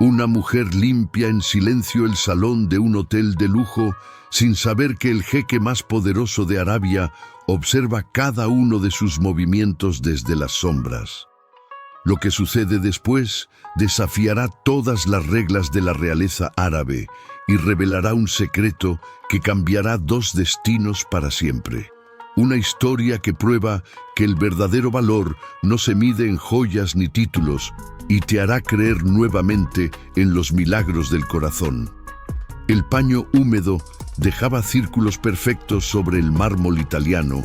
Una mujer limpia en silencio el salón de un hotel de lujo sin saber que el jeque más poderoso de Arabia observa cada uno de sus movimientos desde las sombras. Lo que sucede después desafiará todas las reglas de la realeza árabe y revelará un secreto que cambiará dos destinos para siempre. Una historia que prueba que el verdadero valor no se mide en joyas ni títulos y te hará creer nuevamente en los milagros del corazón. El paño húmedo dejaba círculos perfectos sobre el mármol italiano,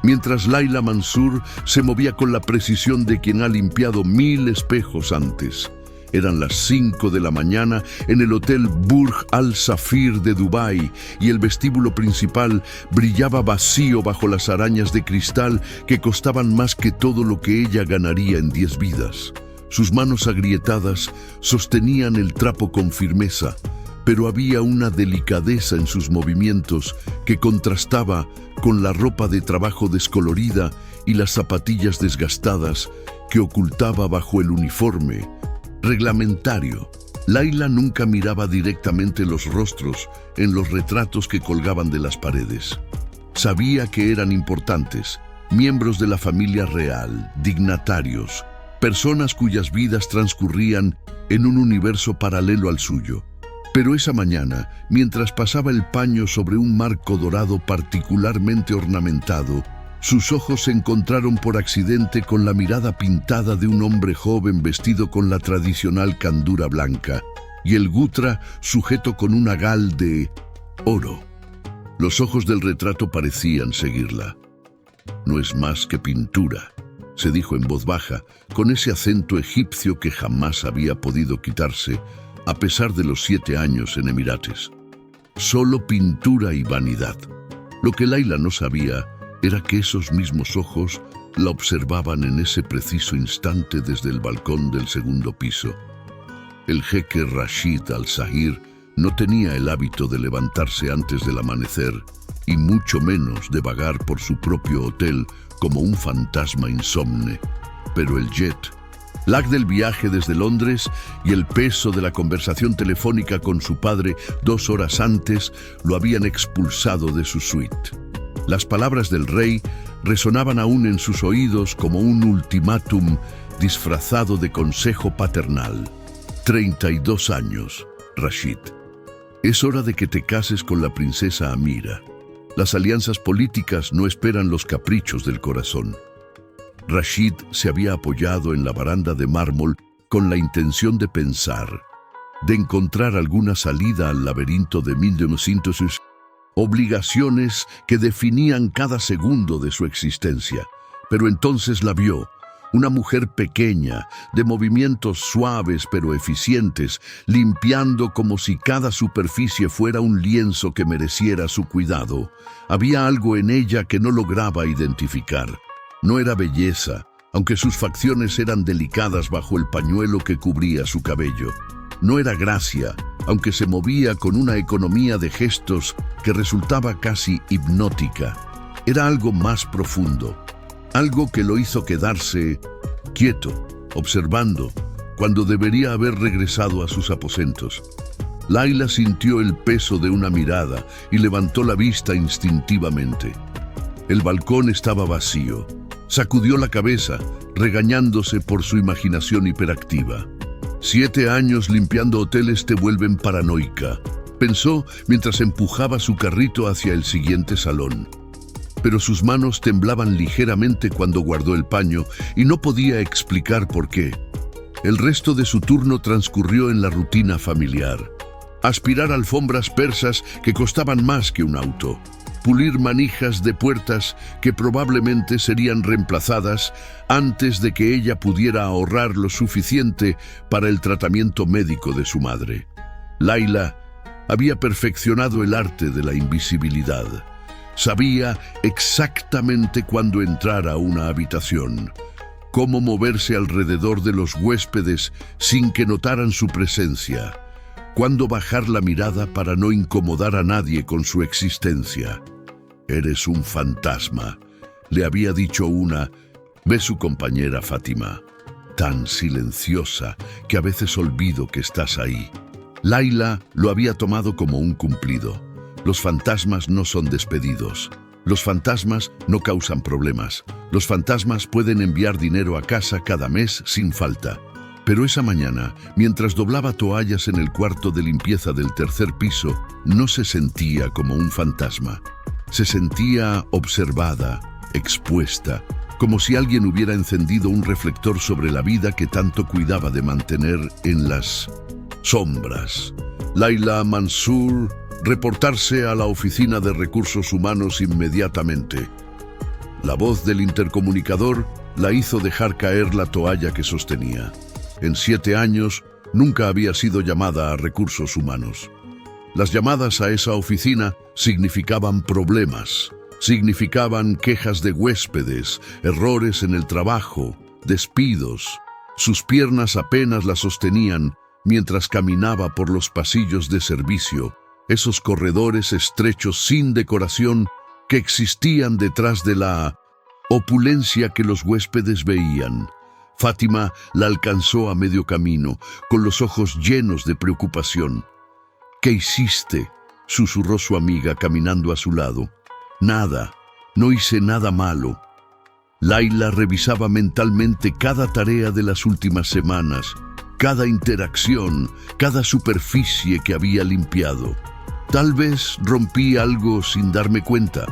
mientras Laila Mansur se movía con la precisión de quien ha limpiado 1000 espejos antes. Eran las 5 de la mañana en el hotel Burj Al Safir de Dubái y el vestíbulo principal brillaba vacío bajo las arañas de cristal que costaban más que todo lo que ella ganaría en 10 vidas. Sus manos agrietadas sostenían el trapo con firmeza, pero había una delicadeza en sus movimientos que contrastaba con la ropa de trabajo descolorida y las zapatillas desgastadas que ocultaba bajo el uniforme reglamentario. Laila nunca miraba directamente los rostros en los retratos que colgaban de las paredes. Sabía que eran importantes, miembros de la familia real, dignatarios, personas cuyas vidas transcurrían en un universo paralelo al suyo. Pero esa mañana, mientras pasaba el paño sobre un marco dorado particularmente ornamentado, sus ojos se encontraron por accidente con la mirada pintada de un hombre joven vestido con la tradicional candura blanca y el gutra sujeto con una gal de oro. Los ojos del retrato parecían seguirla. «No es más que pintura», se dijo en voz baja, con ese acento egipcio que jamás había podido quitarse, a pesar de los 7 años en Emirates. Solo pintura y vanidad. Lo que Laila no sabía era que esos mismos ojos la observaban en ese preciso instante desde el balcón del segundo piso. El jeque Rashid Al-Zahir no tenía el hábito de levantarse antes del amanecer y mucho menos de vagar por su propio hotel como un fantasma insomne. Pero el jet lag del viaje desde Londres y el peso de la conversación telefónica con su padre 2 horas antes lo habían expulsado de su suite. Las palabras del rey resonaban aún en sus oídos como un ultimátum disfrazado de consejo paternal. 32 años, Rashid. Es hora de que te cases con la princesa Amira. Las alianzas políticas no esperan los caprichos del corazón. Rashid se había apoyado en la baranda de mármol con la intención de pensar, de encontrar alguna salida al laberinto de 1900 obligaciones que definían cada segundo de su existencia. Pero entonces la vio, una mujer pequeña, de movimientos suaves pero eficientes, limpiando como si cada superficie fuera un lienzo que mereciera su cuidado. Había algo en ella que no lograba identificar. No era belleza, aunque sus facciones eran delicadas bajo el pañuelo que cubría su cabello. No era gracia, aunque se movía con una economía de gestos que resultaba casi hipnótica. Era algo más profundo, algo que lo hizo quedarse quieto, observando, cuando debería haber regresado a sus aposentos. Laila sintió el peso de una mirada y levantó la vista instintivamente. El balcón estaba vacío. Sacudió la cabeza, regañándose por su imaginación hiperactiva. 7 años limpiando hoteles te vuelven paranoica, pensó mientras empujaba su carrito hacia el siguiente salón. Pero sus manos temblaban ligeramente cuando guardó el paño y no podía explicar por qué. El resto de su turno transcurrió en la rutina familiar. Aspirar alfombras persas que costaban más que un auto. Pulir manijas de puertas que probablemente serían reemplazadas antes de que ella pudiera ahorrar lo suficiente para el tratamiento médico de su madre. Laila había perfeccionado el arte de la invisibilidad. Sabía exactamente cuándo entrar a una habitación, cómo moverse alrededor de los huéspedes sin que notaran su presencia, cuándo bajar la mirada para no incomodar a nadie con su existencia. «Eres un fantasma», le había dicho una vez su compañera Fátima. tan silenciosa que a veces olvido que estás ahí. Laila lo había tomado como un cumplido. Los fantasmas no son despedidos. Los fantasmas no causan problemas. Los fantasmas pueden enviar dinero a casa cada mes sin falta. Pero esa mañana, mientras doblaba toallas en el cuarto de limpieza del tercer piso, no se sentía como un fantasma. Se sentía observada, expuesta, como si alguien hubiera encendido un reflector sobre la vida que tanto cuidaba de mantener en las sombras. Laila Mansur, reportarse a la Oficina de Recursos Humanos inmediatamente. La voz del intercomunicador la hizo dejar caer la toalla que sostenía. En 7 años nunca había sido llamada a Recursos Humanos. Las llamadas a esa oficina significaban problemas, significaban quejas de huéspedes, errores en el trabajo, despidos. Sus piernas apenas la sostenían mientras caminaba por los pasillos de servicio, esos corredores estrechos sin decoración que existían detrás de la opulencia que los huéspedes veían. Fátima la alcanzó a medio camino, con los ojos llenos de preocupación. «¿Qué hiciste?», susurró su amiga caminando a su lado. «Nada, no hice nada malo». Laila revisaba mentalmente cada tarea de las últimas semanas, cada interacción, cada superficie que había limpiado. Tal vez rompí algo sin darme cuenta.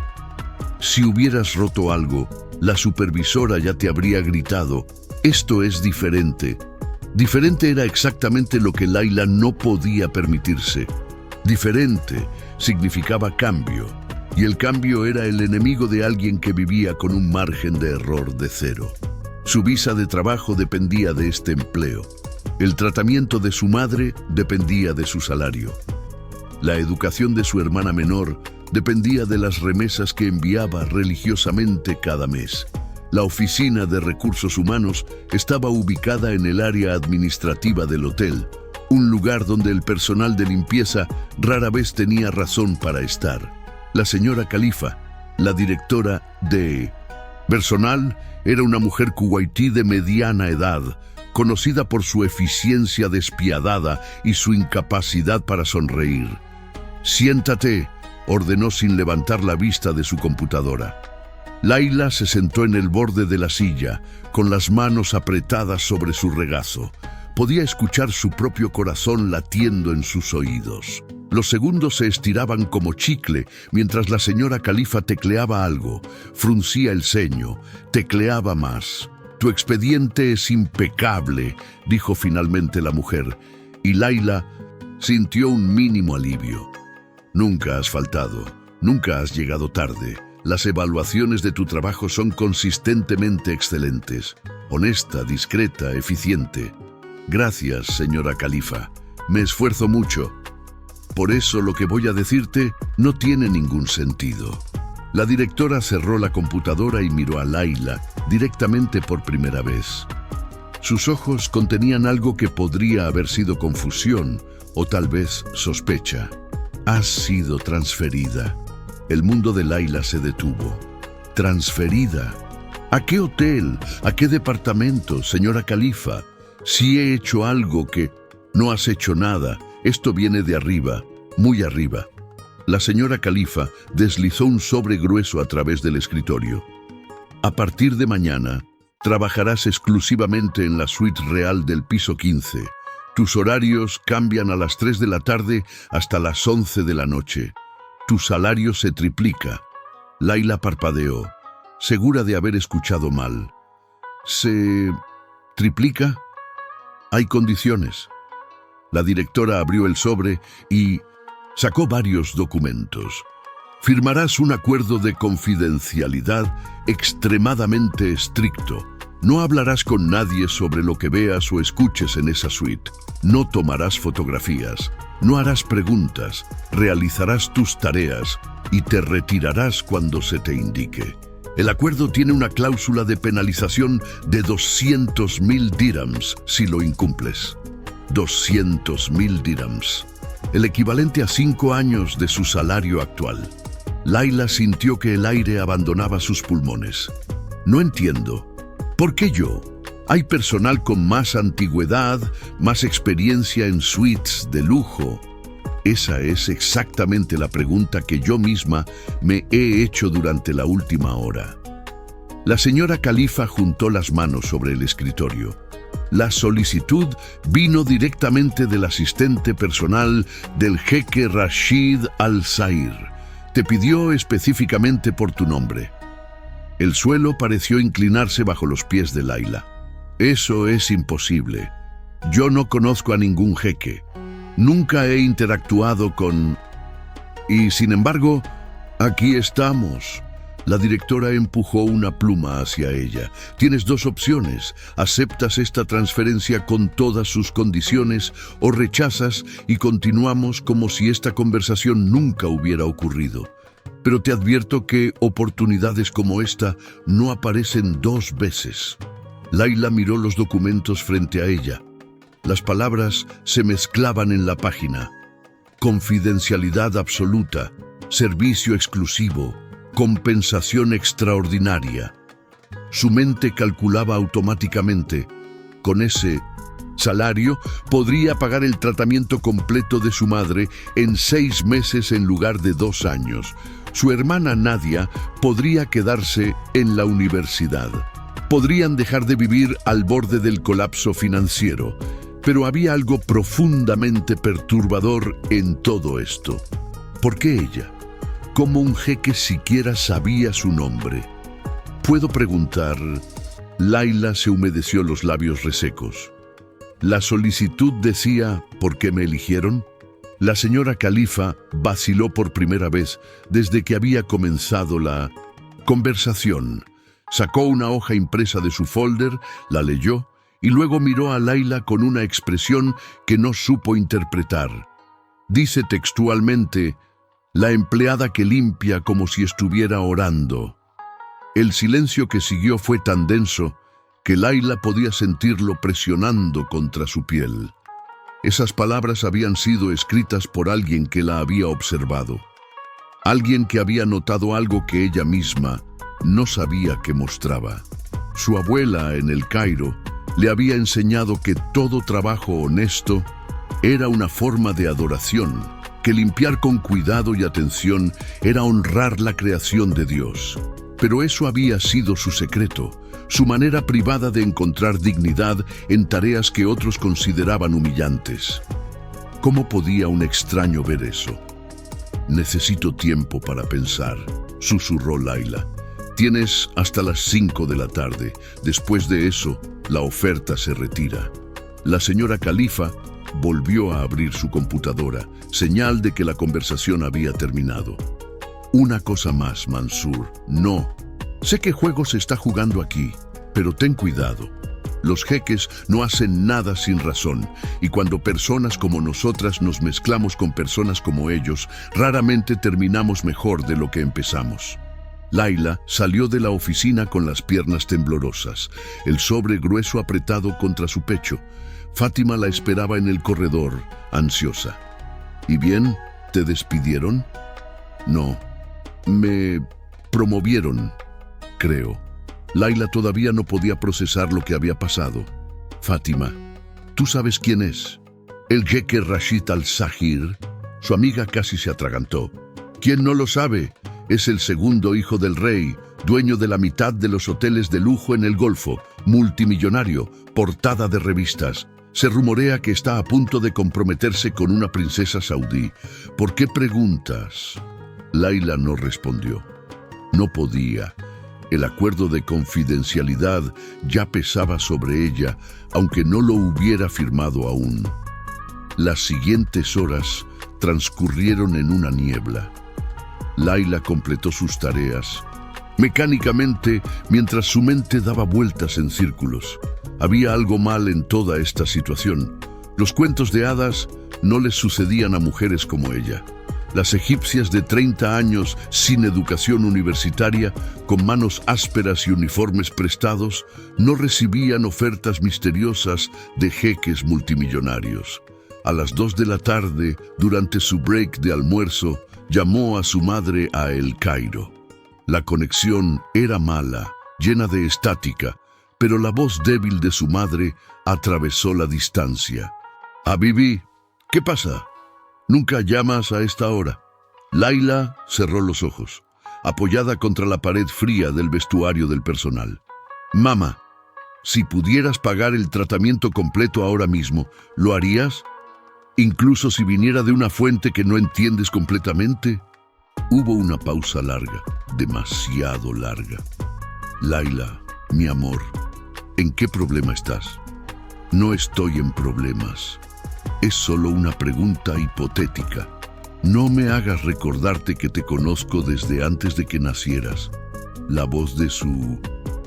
Si hubieras roto algo, la supervisora ya te habría gritado. Esto es diferente. Diferente era exactamente lo que Laila no podía permitirse. Diferente significaba cambio, y el cambio era el enemigo de alguien que vivía con un margen de error de 0. Su visa de trabajo dependía de este empleo. El tratamiento de su madre dependía de su salario. La educación de su hermana menor dependía de las remesas que enviaba religiosamente cada mes. La Oficina de Recursos Humanos estaba ubicada en el área administrativa del hotel, un lugar donde el personal de limpieza rara vez tenía razón para estar. La señora Khalifa, la directora de personal, era una mujer kuwaití de mediana edad, conocida por su eficiencia despiadada y su incapacidad para sonreír. «Siéntate», ordenó sin levantar la vista de su computadora. Laila se sentó en el borde de la silla, con las manos apretadas sobre su regazo. Podía escuchar su propio corazón latiendo en sus oídos. Los segundos se estiraban como chicle mientras la señora Khalifa tecleaba algo, fruncía el ceño, tecleaba más. «Tu expediente es impecable», dijo finalmente la mujer, y Laila sintió un mínimo alivio. «Nunca has faltado, nunca has llegado tarde. Las evaluaciones de tu trabajo son consistentemente excelentes, honesta, discreta, eficiente. Gracias, señora Khalifa. Me esfuerzo mucho. Por eso lo que voy a decirte no tiene ningún sentido». La directora cerró la computadora y miró a Laila directamente por primera vez. Sus ojos contenían algo que podría haber sido confusión o tal vez sospecha. «Has sido transferida». El mundo de Laila se detuvo. ¿Transferida? ¿A qué hotel? ¿A qué departamento, señora Khalifa? Si he hecho algo que... No has hecho nada. Esto viene de arriba, muy arriba. La señora Khalifa deslizó un sobre grueso a través del escritorio. A partir de mañana, trabajarás exclusivamente en la suite real del piso 15. Tus horarios cambian a las 3 de la tarde hasta las 11 de la noche. Tu salario se triplica. Laila parpadeó, segura de haber escuchado mal. ¿Se triplica? Hay condiciones. La directora abrió el sobre y sacó varios documentos. Firmarás un acuerdo de confidencialidad extremadamente estricto. No hablarás con nadie sobre lo que veas o escuches en esa suite. No tomarás fotografías. No harás preguntas. Realizarás tus tareas y te retirarás cuando se te indique. El acuerdo tiene una cláusula de penalización de 200.000 dirhams si lo incumples. 200.000 dirhams. El equivalente a 5 años de su salario actual. Laila sintió que el aire abandonaba sus pulmones. No entiendo. ¿Por qué yo? Hay personal con más antigüedad, más experiencia en suites de lujo. Esa es exactamente la pregunta que yo misma me he hecho durante la última hora. La señora Khalifa juntó las manos sobre el escritorio. La solicitud vino directamente del asistente personal del jeque Rashid Al-Sair. Te pidió específicamente por tu nombre. El suelo pareció inclinarse bajo los pies de Layla. Eso es imposible. Yo no conozco a ningún jeque. Nunca he interactuado con... Y sin embargo, aquí estamos. La directora empujó una pluma hacia ella. Tienes dos opciones. Aceptas esta transferencia con todas sus condiciones o rechazas y continuamos como si esta conversación nunca hubiera ocurrido. Pero te advierto que oportunidades como esta no aparecen dos veces. Layla miró los documentos frente a ella. Las palabras se mezclaban en la página. Confidencialidad absoluta, servicio exclusivo, compensación extraordinaria. Su mente calculaba automáticamente. Con ese salario podría pagar el tratamiento completo de su madre en 6 meses en lugar de 2 años. Su hermana Nadia podría quedarse en la universidad. Podrían dejar de vivir al borde del colapso financiero. Pero había algo profundamente perturbador en todo esto. ¿Por qué ella? ¿Cómo un jeque siquiera sabía su nombre? ¿Puedo preguntar? Layla se humedeció los labios resecos. La solicitud decía, ¿por qué me eligieron? La señora Khalifa vaciló por primera vez desde que había comenzado la conversación. Sacó una hoja impresa de su folder, la leyó y luego miró a Layla con una expresión que no supo interpretar. Dice textualmente, la empleada que limpia como si estuviera orando. El silencio que siguió fue tan denso que Layla podía sentirlo presionando contra su piel. Esas palabras habían sido escritas por alguien que la había observado. Alguien que había notado algo que ella misma no sabía que mostraba. Su abuela en el Cairo le había enseñado que todo trabajo honesto era una forma de adoración, que limpiar con cuidado y atención era honrar la creación de Dios. Pero eso había sido su secreto, su manera privada de encontrar dignidad en tareas que otros consideraban humillantes. ¿Cómo podía un extraño ver eso? Necesito tiempo para pensar, susurró Layla. Tienes hasta las 5 de la tarde. Después de eso, la oferta se retira. La señora Khalifa volvió a abrir su computadora, señal de que la conversación había terminado. Una cosa más, Mansur. No. Sé qué juego se está jugando aquí, pero ten cuidado. Los jeques no hacen nada sin razón, y cuando personas como nosotras nos mezclamos con personas como ellos, raramente terminamos mejor de lo que empezamos. Layla salió de la oficina con las piernas temblorosas, el sobre grueso apretado contra su pecho. Fátima la esperaba en el corredor, ansiosa. ¿Y bien? ¿Te despidieron? No. Me promovieron, creo. Layla todavía no podía procesar lo que había pasado. Fátima, ¿tú sabes quién es? El jeque Rashid Al-Sair. Su amiga casi se atragantó. ¿Quién no lo sabe? Es el segundo hijo del rey, dueño de la mitad de los hoteles de lujo en el Golfo, multimillonario, portada de revistas. Se rumorea que está a punto de comprometerse con una princesa saudí. ¿Por qué preguntas? Layla no respondió. No podía. El acuerdo de confidencialidad ya pesaba sobre ella, aunque no lo hubiera firmado aún. Las siguientes horas transcurrieron en una niebla. Layla completó sus tareas, mecánicamente, mientras su mente daba vueltas en círculos. Había algo mal en toda esta situación. Los cuentos de hadas no les sucedían a mujeres como ella. Las egipcias de 30 años sin educación universitaria, con manos ásperas y uniformes prestados, no recibían ofertas misteriosas de jeques multimillonarios. A las 2 de la tarde, durante su break de almuerzo, llamó a su madre a El Cairo. La conexión era mala, llena de estática, pero la voz débil de su madre atravesó la distancia. «Habibi, ¿qué pasa? Nunca llamas a esta hora». Laila cerró los ojos, apoyada contra la pared fría del vestuario del personal. «Mamá, si pudieras pagar el tratamiento completo ahora mismo, ¿lo harías? Incluso si viniera de una fuente que no entiendes completamente». Hubo una pausa larga, demasiado larga. «Laila, mi amor, ¿en qué problema estás?» «No estoy en problemas. Es solo una pregunta hipotética. No me hagas recordarte que te conozco desde antes de que nacieras». La voz de su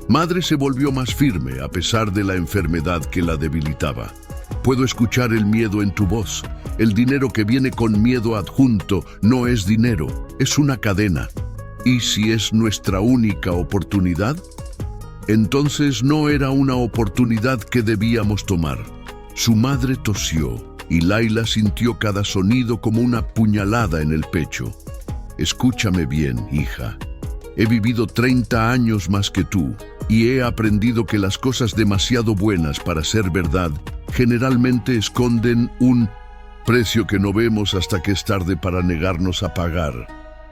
madre se volvió más firme a pesar de la enfermedad que la debilitaba. «Puedo escuchar el miedo en tu voz. El dinero que viene con miedo adjunto no es dinero, es una cadena. ¿Y si es nuestra única oportunidad?» Entonces no era una oportunidad que debíamos tomar. Su madre tosió y Laila sintió cada sonido como una puñalada en el pecho. «Escúchame bien, hija. He vivido 30 años más que tú y he aprendido que las cosas demasiado buenas para ser verdad generalmente esconden un precio que no vemos hasta que es tarde para negarnos a pagar».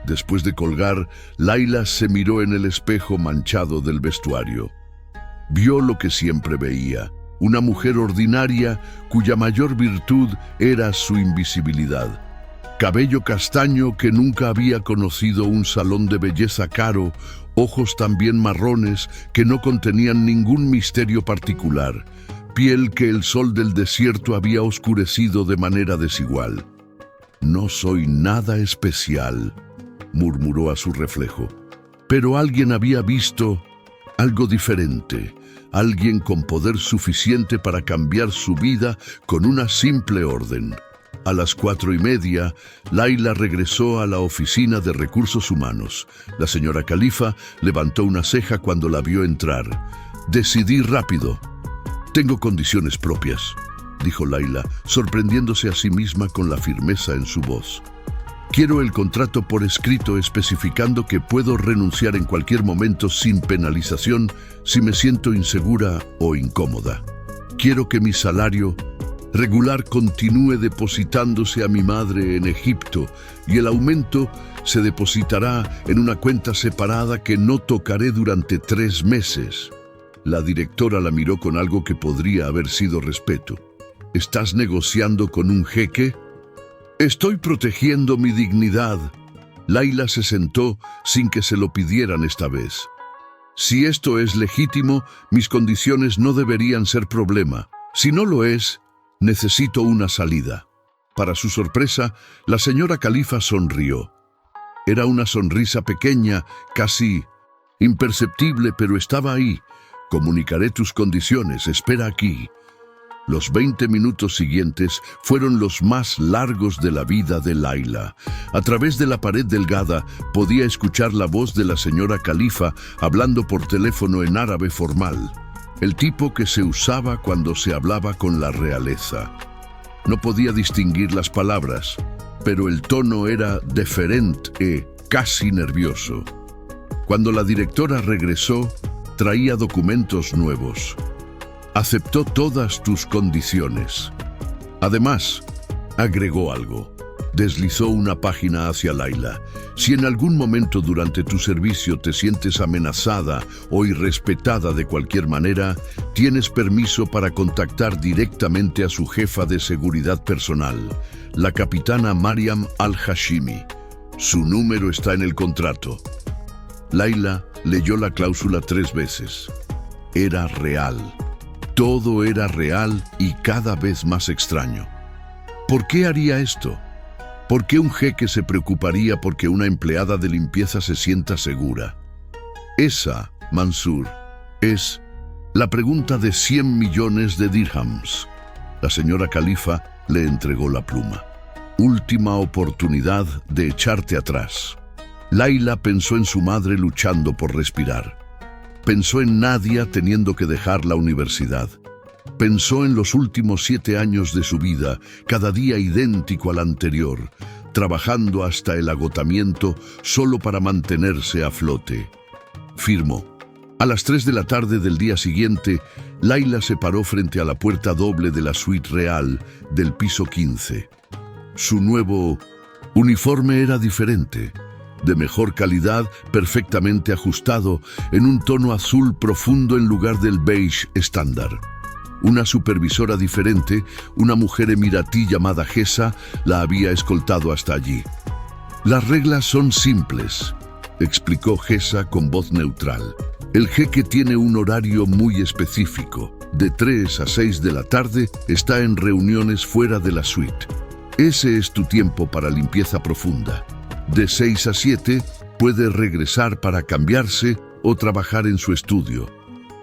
Después de colgar, Laila se miró en el espejo manchado del vestuario. Vio lo que siempre veía, una mujer ordinaria cuya mayor virtud era su invisibilidad. Cabello castaño que nunca había conocido un salón de belleza caro, ojos también marrones que no contenían ningún misterio particular, piel que el sol del desierto había oscurecido de manera desigual. «No soy nada especial», murmuró a su reflejo. Pero alguien había visto algo diferente, alguien con poder suficiente para cambiar su vida con una simple orden. A las 4:30, Laila regresó a la oficina de recursos humanos. La señora Califa levantó una ceja cuando la vio entrar. «Decidí rápido. Tengo condiciones propias», dijo Laila, sorprendiéndose a sí misma con la firmeza en su voz. «Quiero el contrato por escrito especificando que puedo renunciar en cualquier momento sin penalización si me siento insegura o incómoda. Quiero que mi salario regular continúe depositándose a mi madre en Egipto y el aumento se depositará en una cuenta separada que no tocaré durante 3 meses». La directora la miró con algo que podría haber sido respeto. «¿Estás negociando con un jeque?» «Estoy protegiendo mi dignidad». Laila se sentó sin que se lo pidieran esta vez. «Si esto es legítimo, mis condiciones no deberían ser problema. Si no lo es, necesito una salida». Para su sorpresa, la señora Califa sonrió. Era una sonrisa pequeña, casi imperceptible, pero estaba ahí. «Comunicaré tus condiciones, espera aquí». Los 20 minutos siguientes fueron los más largos de la vida de Laila. A través de la pared delgada podía escuchar la voz de la señora Califa hablando por teléfono en árabe formal, el tipo que se usaba cuando se hablaba con la realeza. No podía distinguir las palabras, pero el tono era deferente, casi nervioso. Cuando la directora regresó, traía documentos nuevos. «Aceptó todas tus condiciones. Además», agregó algo. Deslizó una página hacia Laila. «Si en algún momento durante tu servicio te sientes amenazada o irrespetada de cualquier manera, tienes permiso para contactar directamente a su jefa de seguridad personal, la capitana Mariam Al-Hashimi. Su número está en el contrato». Laila leyó la cláusula 3 veces. Era real. Todo era real y cada vez más extraño. ¿Por qué haría esto? ¿Por qué un jeque se preocuparía porque una empleada de limpieza se sienta segura? Esa, Mansur, es la pregunta de 100 millones de dirhams. La señora Califa le entregó la pluma. «Última oportunidad de echarte atrás». Laila pensó en su madre luchando por respirar. Pensó en Nadia teniendo que dejar la universidad. Pensó en los últimos 7 años de su vida, cada día idéntico al anterior, trabajando hasta el agotamiento solo para mantenerse a flote. Firmó. A las 3 de la tarde del día siguiente, Layla se paró frente a la puerta doble de la suite real del piso 15. Su nuevo uniforme era diferente, de mejor calidad, perfectamente ajustado, en un tono azul profundo en lugar del beige estándar. Una supervisora diferente, una mujer emiratí llamada Gesa, la había escoltado hasta allí. «Las reglas son simples», explicó Gesa con voz neutral. «El jeque tiene un horario muy específico. De 3 a 6 de la tarde está en reuniones fuera de la suite. Ese es tu tiempo para limpieza profunda. De 6 a 7 puede regresar para cambiarse o trabajar en su estudio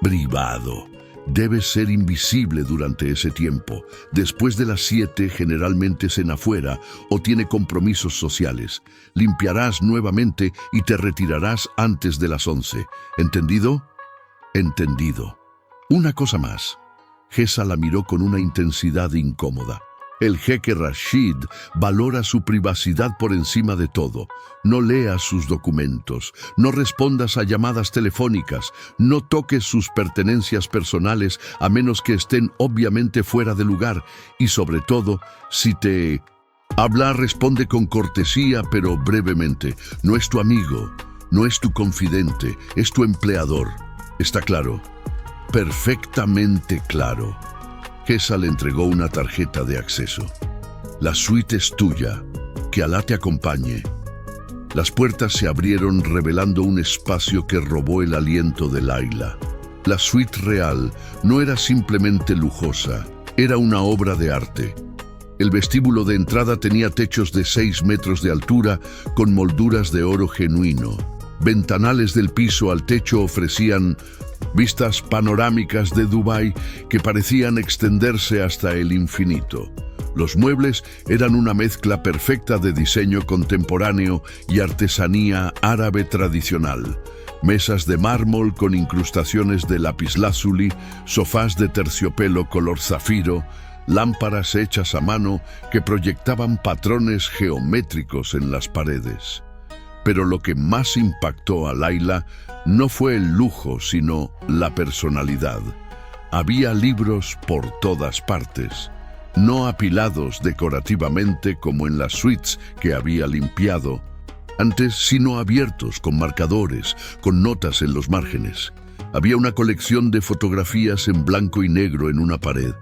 privado. Debe ser invisible durante ese tiempo. Después de las 7 generalmente cena afuera o tiene compromisos sociales. Limpiarás nuevamente y te retirarás antes de las 11. ¿Entendido?» «Entendido». Una cosa más. Gesa la miró con una intensidad incómoda. El jeque Rashid valora su privacidad por encima de todo. No leas sus documentos, no respondas a llamadas telefónicas, no toques sus pertenencias personales a menos que estén obviamente fuera de lugar. Y sobre todo, si te habla, responde con cortesía pero brevemente. No es tu amigo, no es tu confidente, es tu empleador. ¿Está claro? Perfectamente claro. Gesa le entregó una tarjeta de acceso. «La suite es tuya. Que Alá te acompañe». Las puertas se abrieron revelando un espacio que robó el aliento de Layla. La suite real no era simplemente lujosa, era una obra de arte. El vestíbulo de entrada tenía techos de 6 metros de altura con molduras de oro genuino. Ventanales del piso al techo ofrecían vistas panorámicas de Dubái que parecían extenderse hasta el infinito. Los muebles eran una mezcla perfecta de diseño contemporáneo y artesanía árabe tradicional. Mesas de mármol con incrustaciones de lapislázuli, sofás de terciopelo color zafiro, lámparas hechas a mano que proyectaban patrones geométricos en las paredes. Pero lo que más impactó a Layla no fue el lujo, sino la personalidad. Había libros por todas partes, no apilados decorativamente como en las suites que había limpiado antes, sino abiertos con marcadores, con notas en los márgenes. Había una colección de fotografías en blanco y negro en una pared.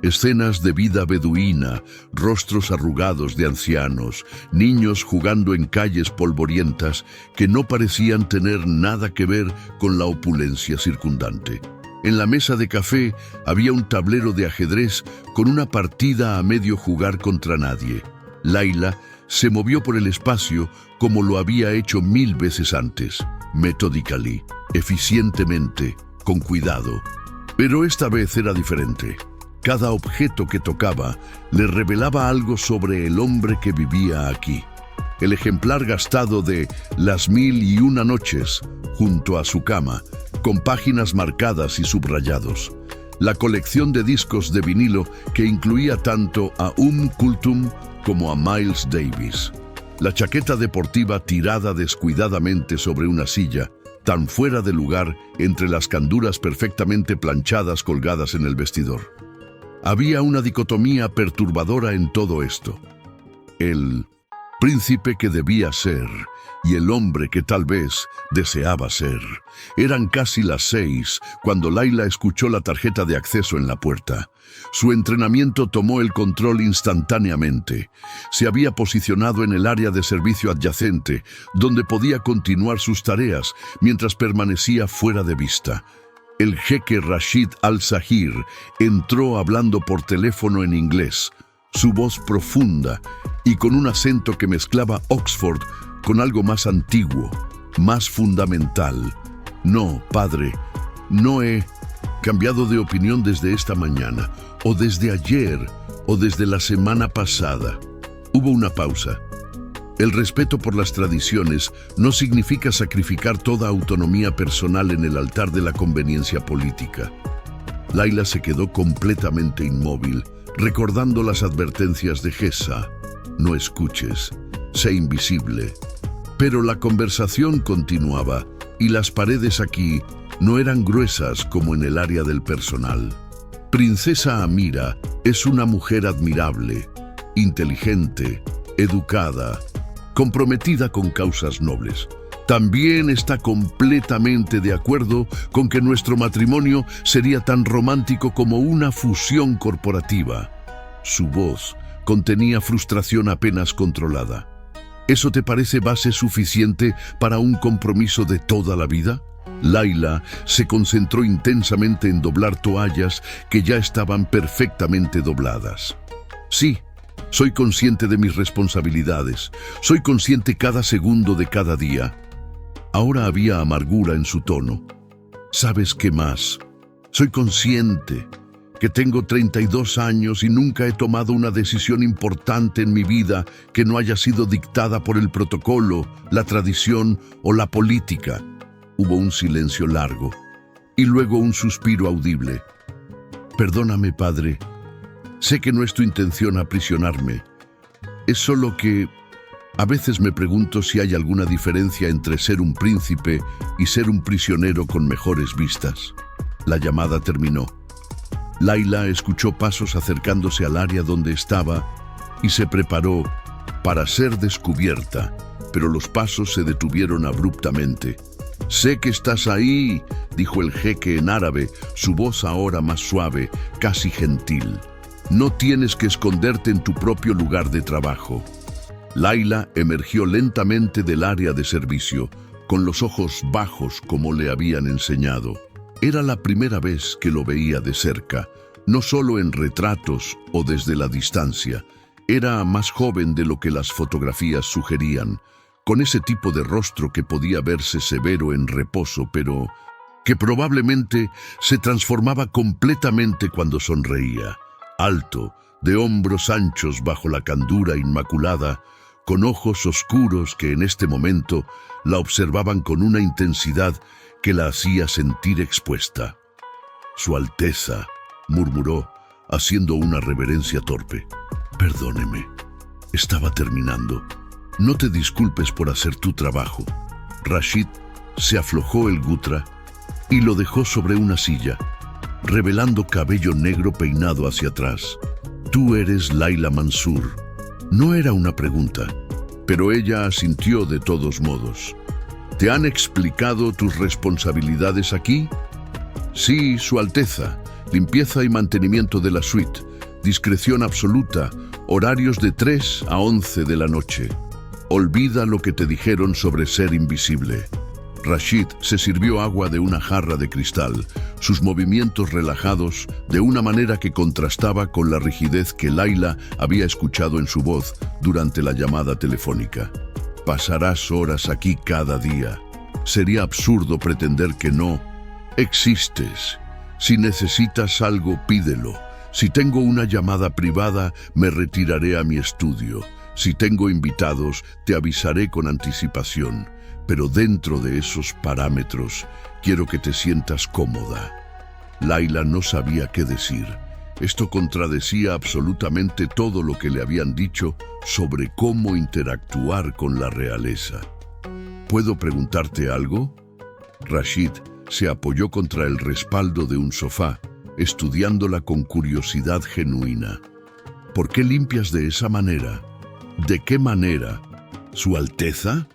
Escenas de vida beduina, rostros arrugados de ancianos, niños jugando en calles polvorientas que no parecían tener nada que ver con la opulencia circundante. En la mesa de café había un tablero de ajedrez con una partida a medio jugar contra nadie. Layla se movió por el espacio como lo había hecho 1000 veces antes, metodically, eficientemente, con cuidado. Pero esta vez era diferente. Cada objeto que tocaba le revelaba algo sobre el hombre que vivía aquí. El ejemplar gastado de Las 1001 noches junto a su cama, con páginas marcadas y subrayados. La colección de discos de vinilo que incluía tanto a Kulthum como a Miles Davis. La chaqueta deportiva tirada descuidadamente sobre una silla, tan fuera de lugar entre las canduras perfectamente planchadas colgadas en el vestidor. Había una dicotomía perturbadora en todo esto. El príncipe que debía ser y el hombre que tal vez deseaba ser. Eran casi las 6 cuando Layla escuchó la tarjeta de acceso en la puerta. Su entrenamiento tomó el control instantáneamente. Se había posicionado en el área de servicio adyacente, donde podía continuar sus tareas mientras permanecía fuera de vista. El jeque Rashid Al-Zahir entró hablando por teléfono en inglés, su voz profunda y con un acento que mezclaba Oxford con algo más antiguo, más fundamental. «No, padre, no he cambiado de opinión desde esta mañana, o desde ayer, o desde la semana pasada». Hubo una pausa. El respeto por las tradiciones no significa sacrificar toda autonomía personal en el altar de la conveniencia política. Layla se quedó completamente inmóvil, recordando las advertencias de Gesa. No escuches, sé invisible. Pero la conversación continuaba, y las paredes aquí no eran gruesas como en el área del personal. Princesa Amira es una mujer admirable, inteligente, educada, comprometida con causas nobles. También está completamente de acuerdo con que nuestro matrimonio sería tan romántico como una fusión corporativa. Su voz contenía frustración apenas controlada. ¿Eso te parece base suficiente para un compromiso de toda la vida? Layla se concentró intensamente en doblar toallas que ya estaban perfectamente dobladas. Sí, soy consciente de mis responsabilidades. Soy consciente cada segundo de cada día. Ahora había amargura en su tono. ¿Sabes qué más? Soy consciente que tengo 32 años y nunca he tomado una decisión importante en mi vida que no haya sido dictada por el protocolo, la tradición o la política. Hubo un silencio largo y luego un suspiro audible. Perdóname, padre. Sé que no es tu intención aprisionarme. Es solo que a veces me pregunto si hay alguna diferencia entre ser un príncipe y ser un prisionero con mejores vistas. La llamada terminó. Layla escuchó pasos acercándose al área donde estaba y se preparó para ser descubierta, pero los pasos se detuvieron abruptamente. «Sé que estás ahí», dijo el jeque en árabe, su voz ahora más suave, casi gentil. «No tienes que esconderte en tu propio lugar de trabajo». Layla emergió lentamente del área de servicio, con los ojos bajos como le habían enseñado. Era la primera vez que lo veía de cerca, no solo en retratos o desde la distancia. Era más joven de lo que las fotografías sugerían, con ese tipo de rostro que podía verse severo en reposo, pero que probablemente se transformaba completamente cuando sonreía. Alto, de hombros anchos bajo la candura inmaculada, con ojos oscuros que en este momento la observaban con una intensidad que la hacía sentir expuesta. «Su Alteza», murmuró, haciendo una reverencia torpe. «Perdóneme, estaba terminando. No te disculpes por hacer tu trabajo». Rashid se aflojó el gutra y lo dejó sobre una silla, revelando cabello negro peinado hacia atrás. «Tú eres Layla Mansur». No era una pregunta, pero ella asintió de todos modos. «¿Te han explicado tus responsabilidades aquí?» «Sí, Su Alteza. Limpieza y mantenimiento de la suite. Discreción absoluta. Horarios de 3 a 11 de la noche. Olvida lo que te dijeron sobre ser invisible». Rashid se sirvió agua de una jarra de cristal, sus movimientos relajados de una manera que contrastaba con la rigidez que Layla había escuchado en su voz durante la llamada telefónica. «Pasarás horas aquí cada día. Sería absurdo pretender que no. Existes. Si necesitas algo, pídelo. Si tengo una llamada privada, me retiraré a mi estudio. Si tengo invitados, te avisaré con anticipación. Pero dentro de esos parámetros, quiero que te sientas cómoda». Layla no sabía qué decir. Esto contradecía absolutamente todo lo que le habían dicho sobre cómo interactuar con la realeza. «¿Puedo preguntarte algo?» Rashid se apoyó contra el respaldo de un sofá, estudiándola con curiosidad genuina. «¿Por qué limpias de esa manera?» «¿De qué manera? ¿Su Alteza?»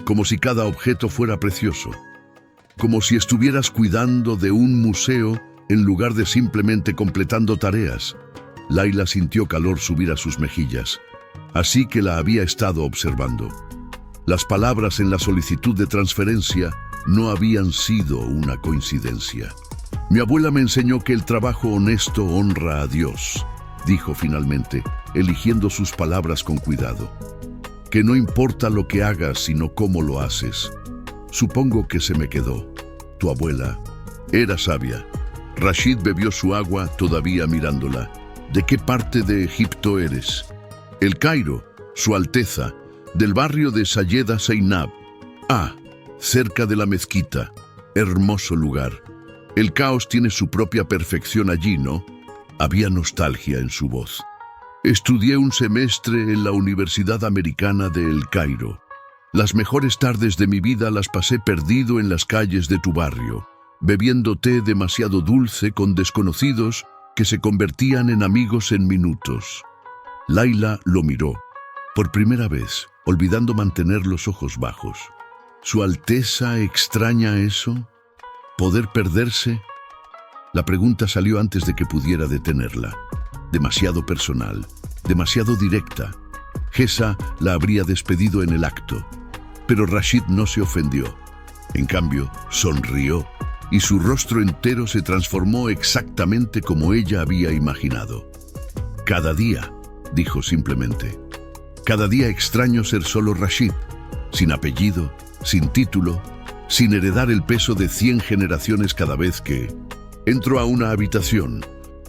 Como si cada objeto fuera precioso. Como si estuvieras cuidando de un museo en lugar de simplemente completando tareas. Layla sintió calor subir a sus mejillas. Así que la había estado observando. Las palabras en la solicitud de transferencia no habían sido una coincidencia. «Mi abuela me enseñó que el trabajo honesto honra a Dios», dijo finalmente, eligiendo sus palabras con cuidado. «Que no importa lo que hagas, sino cómo lo haces. Supongo que se me quedó. Tu abuela era sabia». Rashid bebió su agua, todavía mirándola. «¿De qué parte de Egipto eres?» «El Cairo, Su Alteza, del barrio de Sayeda Zainab». «Ah, cerca de la mezquita. Hermoso lugar. El caos tiene su propia perfección allí, ¿no?» Había nostalgia en su voz. «Estudié un semestre en la Universidad Americana de El Cairo. Las mejores tardes de mi vida las pasé perdido en las calles de tu barrio. bebiendo té demasiado dulce con desconocidos que se convertían en amigos en minutos. Layla lo miró, por primera vez, olvidando mantener los ojos bajos. ¿Su Alteza extraña eso? ¿Poder perderse? La pregunta salió antes de que pudiera detenerla. Demasiado personal, demasiado directa. Geza la habría despedido en el acto, pero Rashid no se ofendió. En cambio, sonrió, y su rostro entero se transformó exactamente como ella había imaginado. Cada día, dijo simplemente. Cada día extraño ser solo Rashid, sin apellido, sin título, sin heredar el peso de 100 generaciones cada vez que entró a una habitación.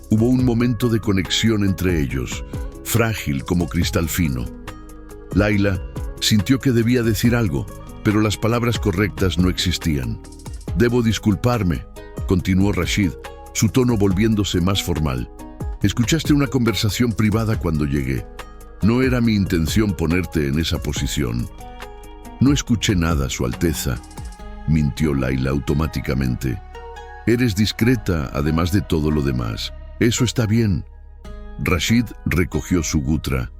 Hubo un momento de conexión entre ellos, frágil como cristal fino. Layla sintió que debía decir algo, pero las palabras correctas no existían. «Debo disculparme», continuó Rashid, su tono volviéndose más formal. «Escuchaste una conversación privada cuando llegué. No era mi intención ponerte en esa posición». «No escuché nada, Su Alteza», mintió Layla automáticamente. «Eres discreta, además de todo lo demás. Eso está bien». Rashid recogió su gutra.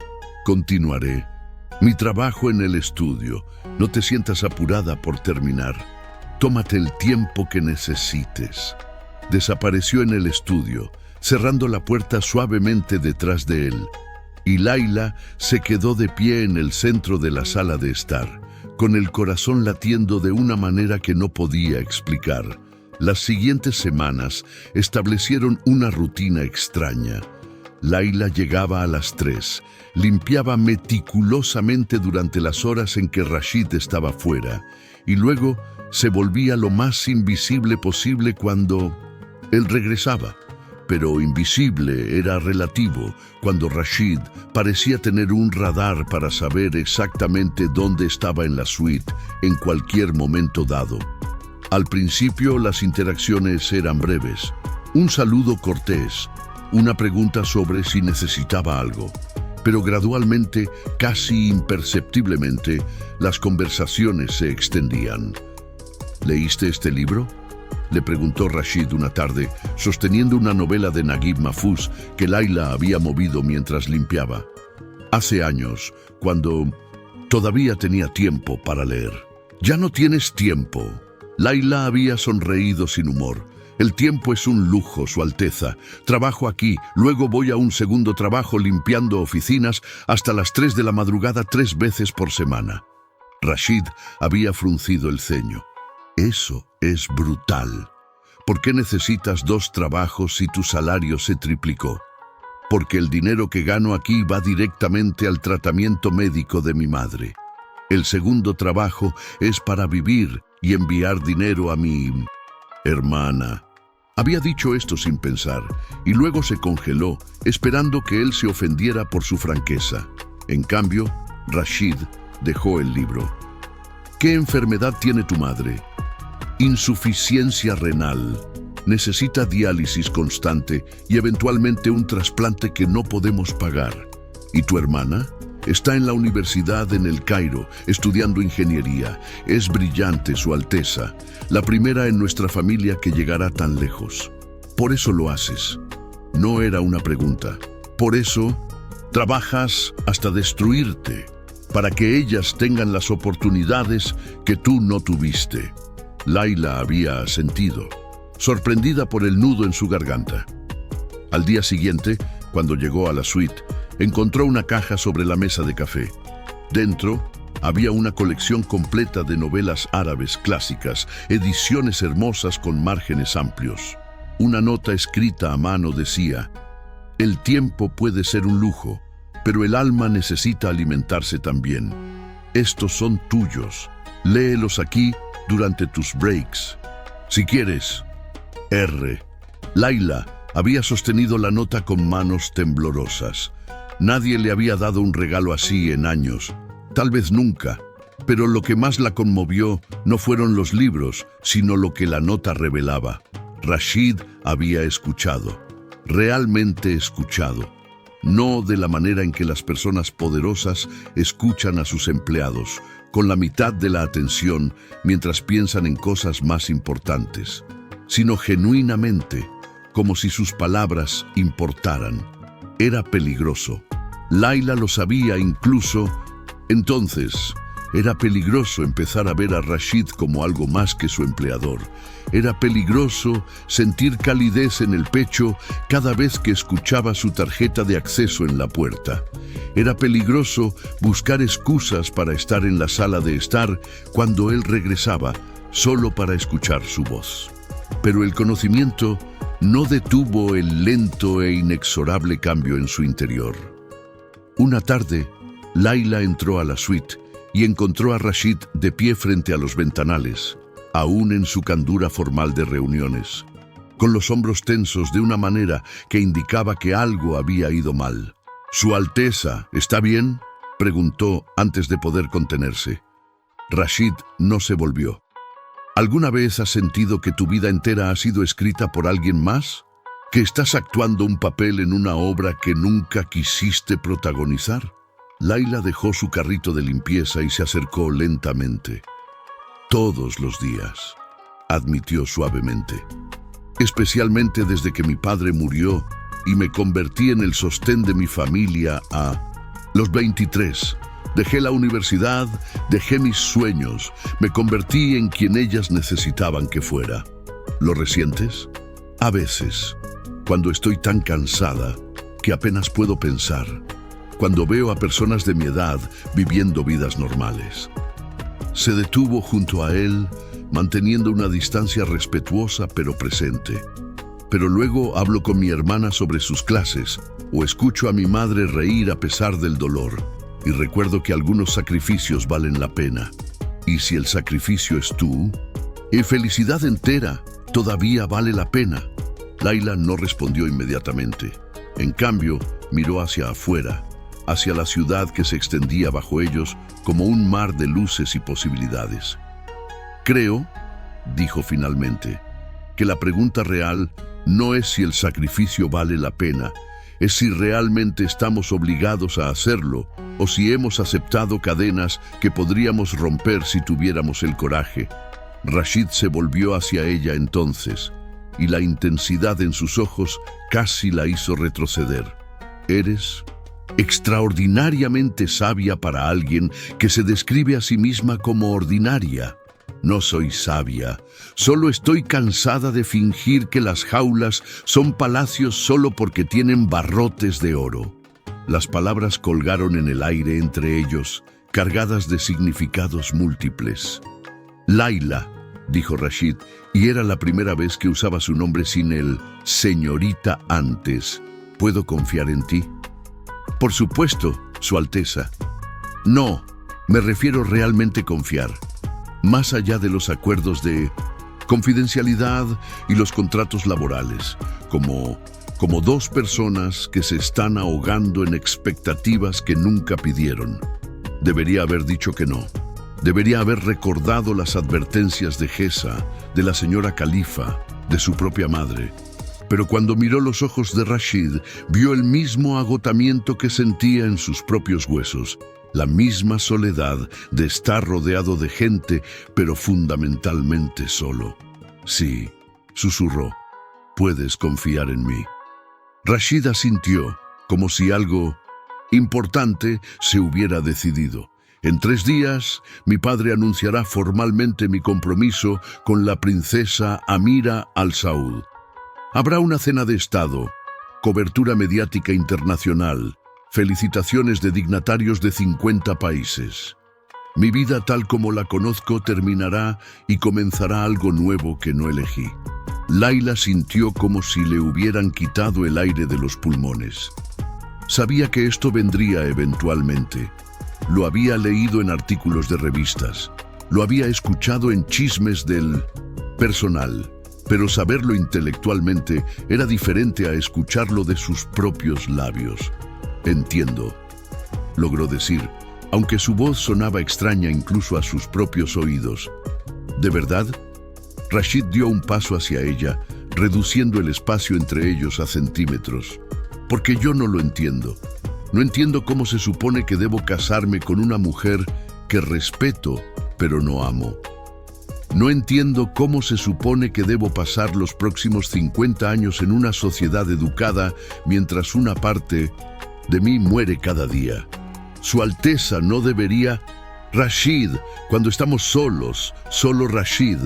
«Continuaré. Mi trabajo en el estudio. No te sientas apurada por terminar. Tómate el tiempo que necesites». Desapareció en el estudio, cerrando la puerta suavemente detrás de él. Y Layla se quedó de pie en el centro de la sala de estar, con el corazón latiendo de una manera que no podía explicar. Las siguientes semanas establecieron una rutina extraña. Layla llegaba a las 3, limpiaba meticulosamente durante las horas en que Rashid estaba fuera, y luego se volvía lo más invisible posible cuando él regresaba. Pero invisible era relativo, cuando Rashid parecía tener un radar para saber exactamente dónde estaba en la suite en cualquier momento dado. Al principio las interacciones eran breves, un saludo cortés, una pregunta sobre si necesitaba algo, pero gradualmente, casi imperceptiblemente, las conversaciones se extendían. «¿Leíste este libro?», le preguntó Rashid una tarde, sosteniendo una novela de Naguib Mahfouz que Layla había movido mientras limpiaba. «Hace años, cuando todavía tenía tiempo para leer». «Ya no tienes tiempo». Layla había sonreído sin humor. «El tiempo es un lujo, Su Alteza. Trabajo aquí, luego voy a un segundo trabajo limpiando oficinas hasta las 3 de la madrugada 3 veces por semana». Rashid había fruncido el ceño. «Eso es brutal. ¿Por qué necesitas 2 trabajos si tu salario se triplicó?» «Porque el dinero que gano aquí va directamente al tratamiento médico de mi madre. El segundo trabajo es para vivir y enviar dinero a mi hermana». Había dicho esto sin pensar, y luego se congeló, esperando que él se ofendiera por su franqueza. En cambio, Rashid dejó el libro. «¿Qué enfermedad tiene tu madre?» «Insuficiencia renal. Necesita diálisis constante y eventualmente un trasplante que no podemos pagar». «¿Y tu hermana?» «Está en la universidad en El Cairo, estudiando ingeniería. Es brillante, Su Alteza. La primera en nuestra familia que llegará tan lejos». «Por eso lo haces». No era una pregunta. «Por eso trabajas hasta destruirte, para que ellas tengan las oportunidades que tú no tuviste». Layla había asentido, sorprendida por el nudo en su garganta. Al día siguiente, cuando llegó a la suite, encontró una caja sobre la mesa de café. Dentro había una colección completa de novelas árabes clásicas, ediciones hermosas con márgenes amplios. Una nota escrita a mano decía: «El tiempo puede ser un lujo, pero el alma necesita alimentarse también. Estos son tuyos. Léelos aquí durante tus breaks. Si quieres». R. Layla había sostenido la nota con manos temblorosas. Nadie le había dado un regalo así en años, tal vez nunca, pero lo que más la conmovió no fueron los libros, sino lo que la nota revelaba. Rashid había escuchado, realmente escuchado, no de la manera en que las personas poderosas escuchan a sus empleados, con la mitad de la atención mientras piensan en cosas más importantes, sino genuinamente, como si sus palabras importaran. Era peligroso. Layla lo sabía incluso. Entonces, era peligroso empezar a ver a Rashid como algo más que su empleador. Era peligroso sentir calidez en el pecho cada vez que escuchaba su tarjeta de acceso en la puerta. Era peligroso buscar excusas para estar en la sala de estar cuando él regresaba, solo para escuchar su voz. Pero el conocimiento no detuvo el lento e inexorable cambio en su interior. Una tarde, Layla entró a la suite y encontró a Rashid de pie frente a los ventanales, aún en su candura formal de reuniones, con los hombros tensos de una manera que indicaba que algo había ido mal. «Su Alteza, ¿está bien?», preguntó antes de poder contenerse. Rashid no se volvió. ¿Alguna vez has sentido que tu vida entera ha sido escrita por alguien más? ¿Que estás actuando un papel en una obra que nunca quisiste protagonizar? Layla dejó su carrito de limpieza y se acercó lentamente. «Todos los días», admitió suavemente. «Especialmente desde que mi padre murió y me convertí en el sostén de mi familia a los 23. Dejé la universidad, dejé mis sueños, me convertí en quien ellas necesitaban que fuera. ¿Lo resientes? A veces, cuando estoy tan cansada que apenas puedo pensar, cuando veo a personas de mi edad viviendo vidas normales». Se detuvo junto a él, manteniendo una distancia respetuosa pero presente. «Pero luego hablo con mi hermana sobre sus clases, o escucho a mi madre reír a pesar del dolor, y recuerdo que algunos sacrificios valen la pena. Y si el sacrificio es tú, y felicidad entera, todavía vale la pena». Layla no respondió inmediatamente. En cambio, miró hacia afuera, hacia la ciudad que se extendía bajo ellos como un mar de luces y posibilidades. «Creo», dijo finalmente, «que la pregunta real no es si el sacrificio vale la pena, es si realmente estamos obligados a hacerlo o si hemos aceptado cadenas que podríamos romper si tuviéramos el coraje». Rashid se volvió hacia ella entonces, y la intensidad en sus ojos casi la hizo retroceder. «Eres extraordinariamente sabia para alguien que se describe a sí misma como ordinaria». «No soy sabia, solo estoy cansada de fingir que las jaulas son palacios solo porque tienen barrotes de oro». Las palabras colgaron en el aire entre ellos, cargadas de significados múltiples. «Layla», dijo Rashid, y era la primera vez que usaba su nombre sin el señorita antes. «¿Puedo confiar en ti?» «Por supuesto, Su Alteza». «No, me refiero realmente confiar. Más allá de los acuerdos de confidencialidad y los contratos laborales, como dos personas que se están ahogando en expectativas que nunca pidieron». Debería haber dicho que no. Debería haber recordado las advertencias de Gesa, de la señora Califa, de su propia madre. Pero cuando miró los ojos de Rashid, vio el mismo agotamiento que sentía en sus propios huesos, la misma soledad de estar rodeado de gente, pero fundamentalmente solo. «Sí», susurró, «puedes confiar en mí». Rashid asintió, como si algo importante se hubiera decidido. «En 3 días, mi padre anunciará formalmente mi compromiso con la princesa Amira Al Saud. Habrá una cena de Estado, cobertura mediática internacional, felicitaciones de dignatarios de 50 países. Mi vida tal como la conozco terminará y comenzará algo nuevo que no elegí». Layla sintió como si le hubieran quitado el aire de los pulmones. Sabía que esto vendría eventualmente. Lo había leído en artículos de revistas. Lo había escuchado en chismes del personal. Pero saberlo intelectualmente era diferente a escucharlo de sus propios labios. «Entiendo», logró decir, aunque su voz sonaba extraña incluso a sus propios oídos. «¿De verdad?». Rashid dio un paso hacia ella, reduciendo el espacio entre ellos a centímetros. «Porque yo no lo entiendo. No entiendo cómo se supone que debo casarme con una mujer que respeto, pero no amo». No entiendo cómo se supone que debo pasar los próximos 50 años en una sociedad educada mientras una parte de mí muere cada día. Su Alteza no debería... Rashid, cuando estamos solos, solo Rashid.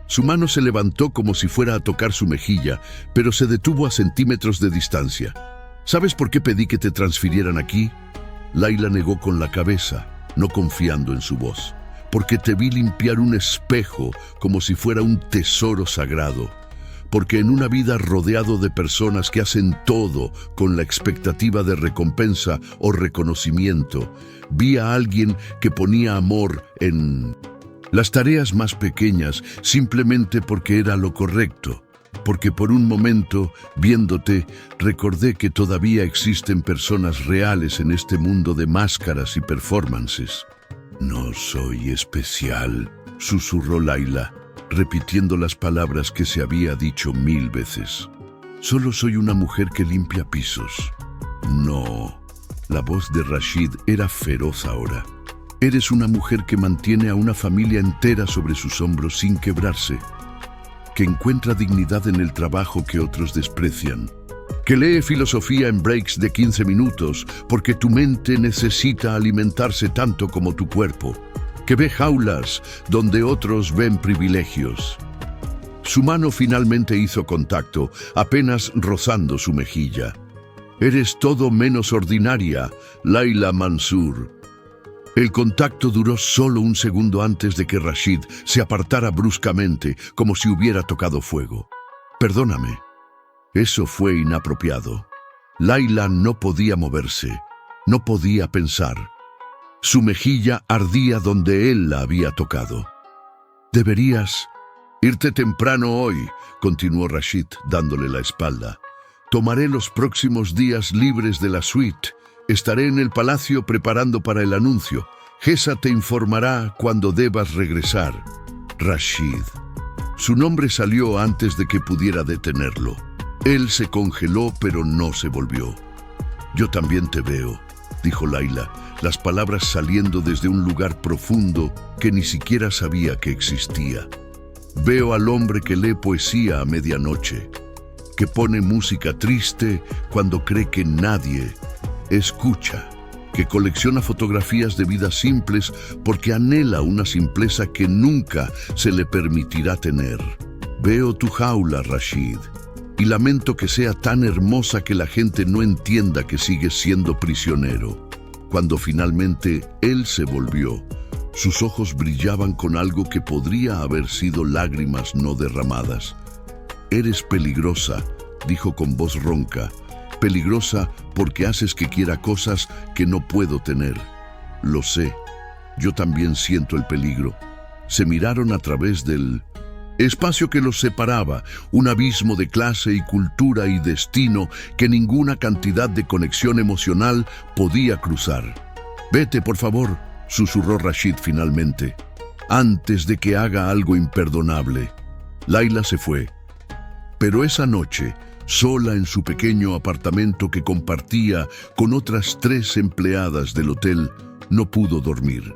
Su mano se levantó como si fuera a tocar su mejilla, pero se detuvo a centímetros de distancia. ¿Sabes por qué pedí que te transfirieran aquí? Layla negó con la cabeza, no confiando en su voz. Porque te vi limpiar un espejo como si fuera un tesoro sagrado. Porque en una vida rodeado de personas que hacen todo con la expectativa de recompensa o reconocimiento, vi a alguien que ponía amor en las tareas más pequeñas simplemente porque era lo correcto. Porque por un momento, viéndote, recordé que todavía existen personas reales en este mundo de máscaras y performances. No soy especial, susurró Layla, repitiendo las palabras que se había dicho 1000 veces. Solo soy una mujer que limpia pisos. No. La voz de Rashid era feroz ahora. Eres una mujer que mantiene a una familia entera sobre sus hombros sin quebrarse, que encuentra dignidad en el trabajo que otros desprecian, que lee filosofía en breaks de 15 minutos porque tu mente necesita alimentarse tanto como tu cuerpo, que ve jaulas donde otros ven privilegios. Su mano finalmente hizo contacto, apenas rozando su mejilla. Eres todo menos ordinaria, Layla Mansour. El contacto duró solo un segundo antes de que Rashid se apartara bruscamente, como si hubiera tocado fuego. Perdóname. Eso fue inapropiado. Layla no podía moverse, no podía pensar. Su mejilla ardía donde él la había tocado. Deberías irte temprano hoy, continuó Rashid, dándole la espalda. Tomaré los próximos días libres de la suite. Estaré en el palacio preparando para el anuncio. Gesa te informará cuando debas regresar. Rashid. Su nombre salió antes de que pudiera detenerlo. Él se congeló, pero no se volvió. Yo también te veo, dijo Layla, las palabras saliendo desde un lugar profundo que ni siquiera sabía que existía. Veo al hombre que lee poesía a medianoche, que pone música triste cuando cree que nadie escucha, que colecciona fotografías de vidas simples porque anhela una simpleza que nunca se le permitirá tener. Veo tu jaula, Rashid, y lamento que sea tan hermosa que la gente no entienda que sigues siendo prisionero. Cuando finalmente él se volvió, sus ojos brillaban con algo que podría haber sido lágrimas no derramadas. Eres peligrosa, dijo con voz ronca. Peligrosa porque haces que quiera cosas que no puedo tener. Lo sé. Yo también siento el peligro. Se miraron a través del espacio que los separaba, un abismo de clase y cultura y destino que ninguna cantidad de conexión emocional podía cruzar. Vete, por favor, susurró Rashid finalmente, antes de que haga algo imperdonable. Layla se fue. Pero esa noche, sola en su pequeño apartamento que compartía con otras 3 empleadas del hotel, no pudo dormir.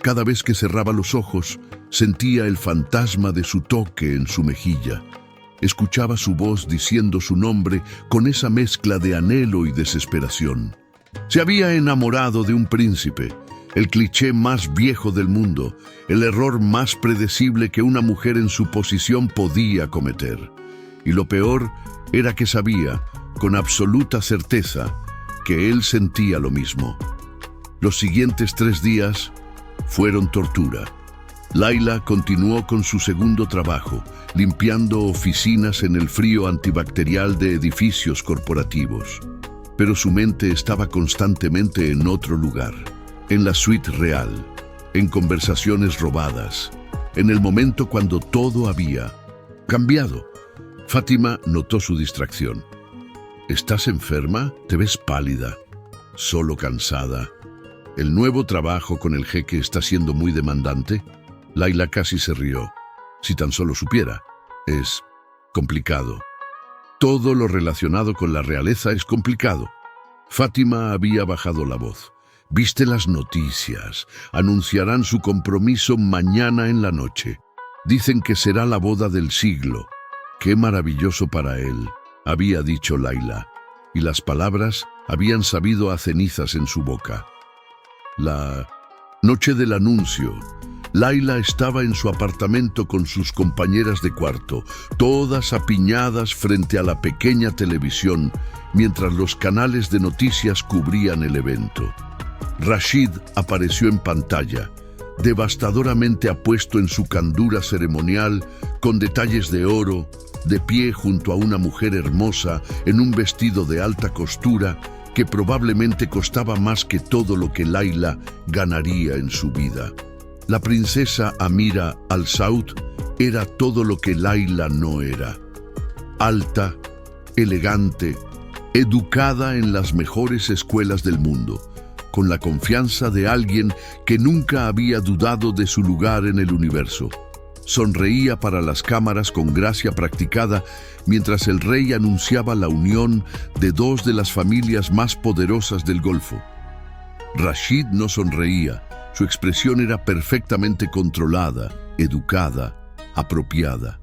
Cada vez que cerraba los ojos, sentía el fantasma de su toque en su mejilla. Escuchaba su voz diciendo su nombre con esa mezcla de anhelo y desesperación. Se había enamorado de un príncipe, el cliché más viejo del mundo, el error más predecible que una mujer en su posición podía cometer. Y lo peor era que sabía, con absoluta certeza, que él sentía lo mismo. Los siguientes 3 días fueron tortura. Layla continuó con su segundo trabajo, limpiando oficinas en el frío antibacterial de edificios corporativos. Pero su mente estaba constantemente en otro lugar, en la suite real, en conversaciones robadas, en el momento cuando todo había cambiado. Fátima notó su distracción. ¿Estás enferma? Te ves pálida, solo cansada. ¿El nuevo trabajo con el jeque está siendo muy demandante? Layla casi se rió. Si tan solo supiera. Es complicado. Todo lo relacionado con la realeza es complicado. Fátima había bajado la voz. ¿Viste las noticias? Anunciarán su compromiso mañana en la noche. Dicen que será la boda del siglo. Qué maravilloso para él, había dicho Layla, y las palabras habían sabido a cenizas en su boca. La noche del anuncio, Layla estaba en su apartamento con sus compañeras de cuarto, todas apiñadas frente a la pequeña televisión, mientras los canales de noticias cubrían el evento. Rashid apareció en pantalla, devastadoramente apuesto en su candura ceremonial, con detalles de oro, de pie junto a una mujer hermosa en un vestido de alta costura que probablemente costaba más que todo lo que Layla ganaría en su vida. La princesa Amira Al Saud era todo lo que Layla no era. Alta, elegante, educada en las mejores escuelas del mundo, con la confianza de alguien que nunca había dudado de su lugar en el universo. Sonreía para las cámaras con gracia practicada mientras el rey anunciaba la unión de dos de las familias más poderosas del Golfo. Rashid no sonreía, su expresión era perfectamente controlada, educada, apropiada.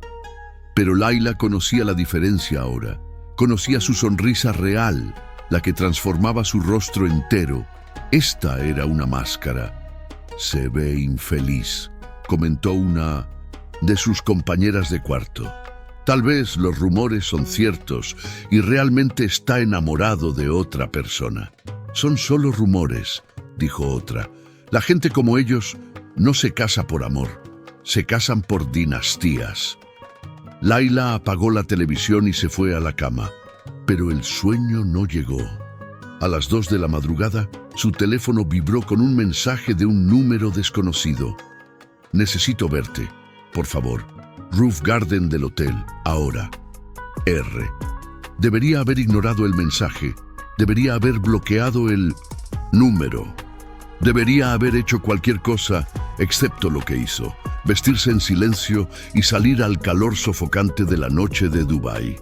Pero Layla conocía la diferencia ahora, conocía su sonrisa real, la que transformaba su rostro entero. Esta era una máscara. Se ve infeliz, comentó una de sus compañeras de cuarto. Tal vez los rumores son ciertos y realmente está enamorado de otra persona. Son solo rumores, dijo otra. La gente como ellos no se casa por amor, se casan por dinastías. Layla apagó la televisión y se fue a la cama, pero el sueño no llegó. A las 2 de la madrugada, su teléfono vibró con un mensaje de un número desconocido. Necesito verte. Por favor, Roof Garden del hotel, ahora. R. Debería haber ignorado el mensaje. Debería haber bloqueado el número. Debería haber hecho cualquier cosa, excepto lo que hizo. Vestirse en silencio y salir al calor sofocante de la noche de Dubái.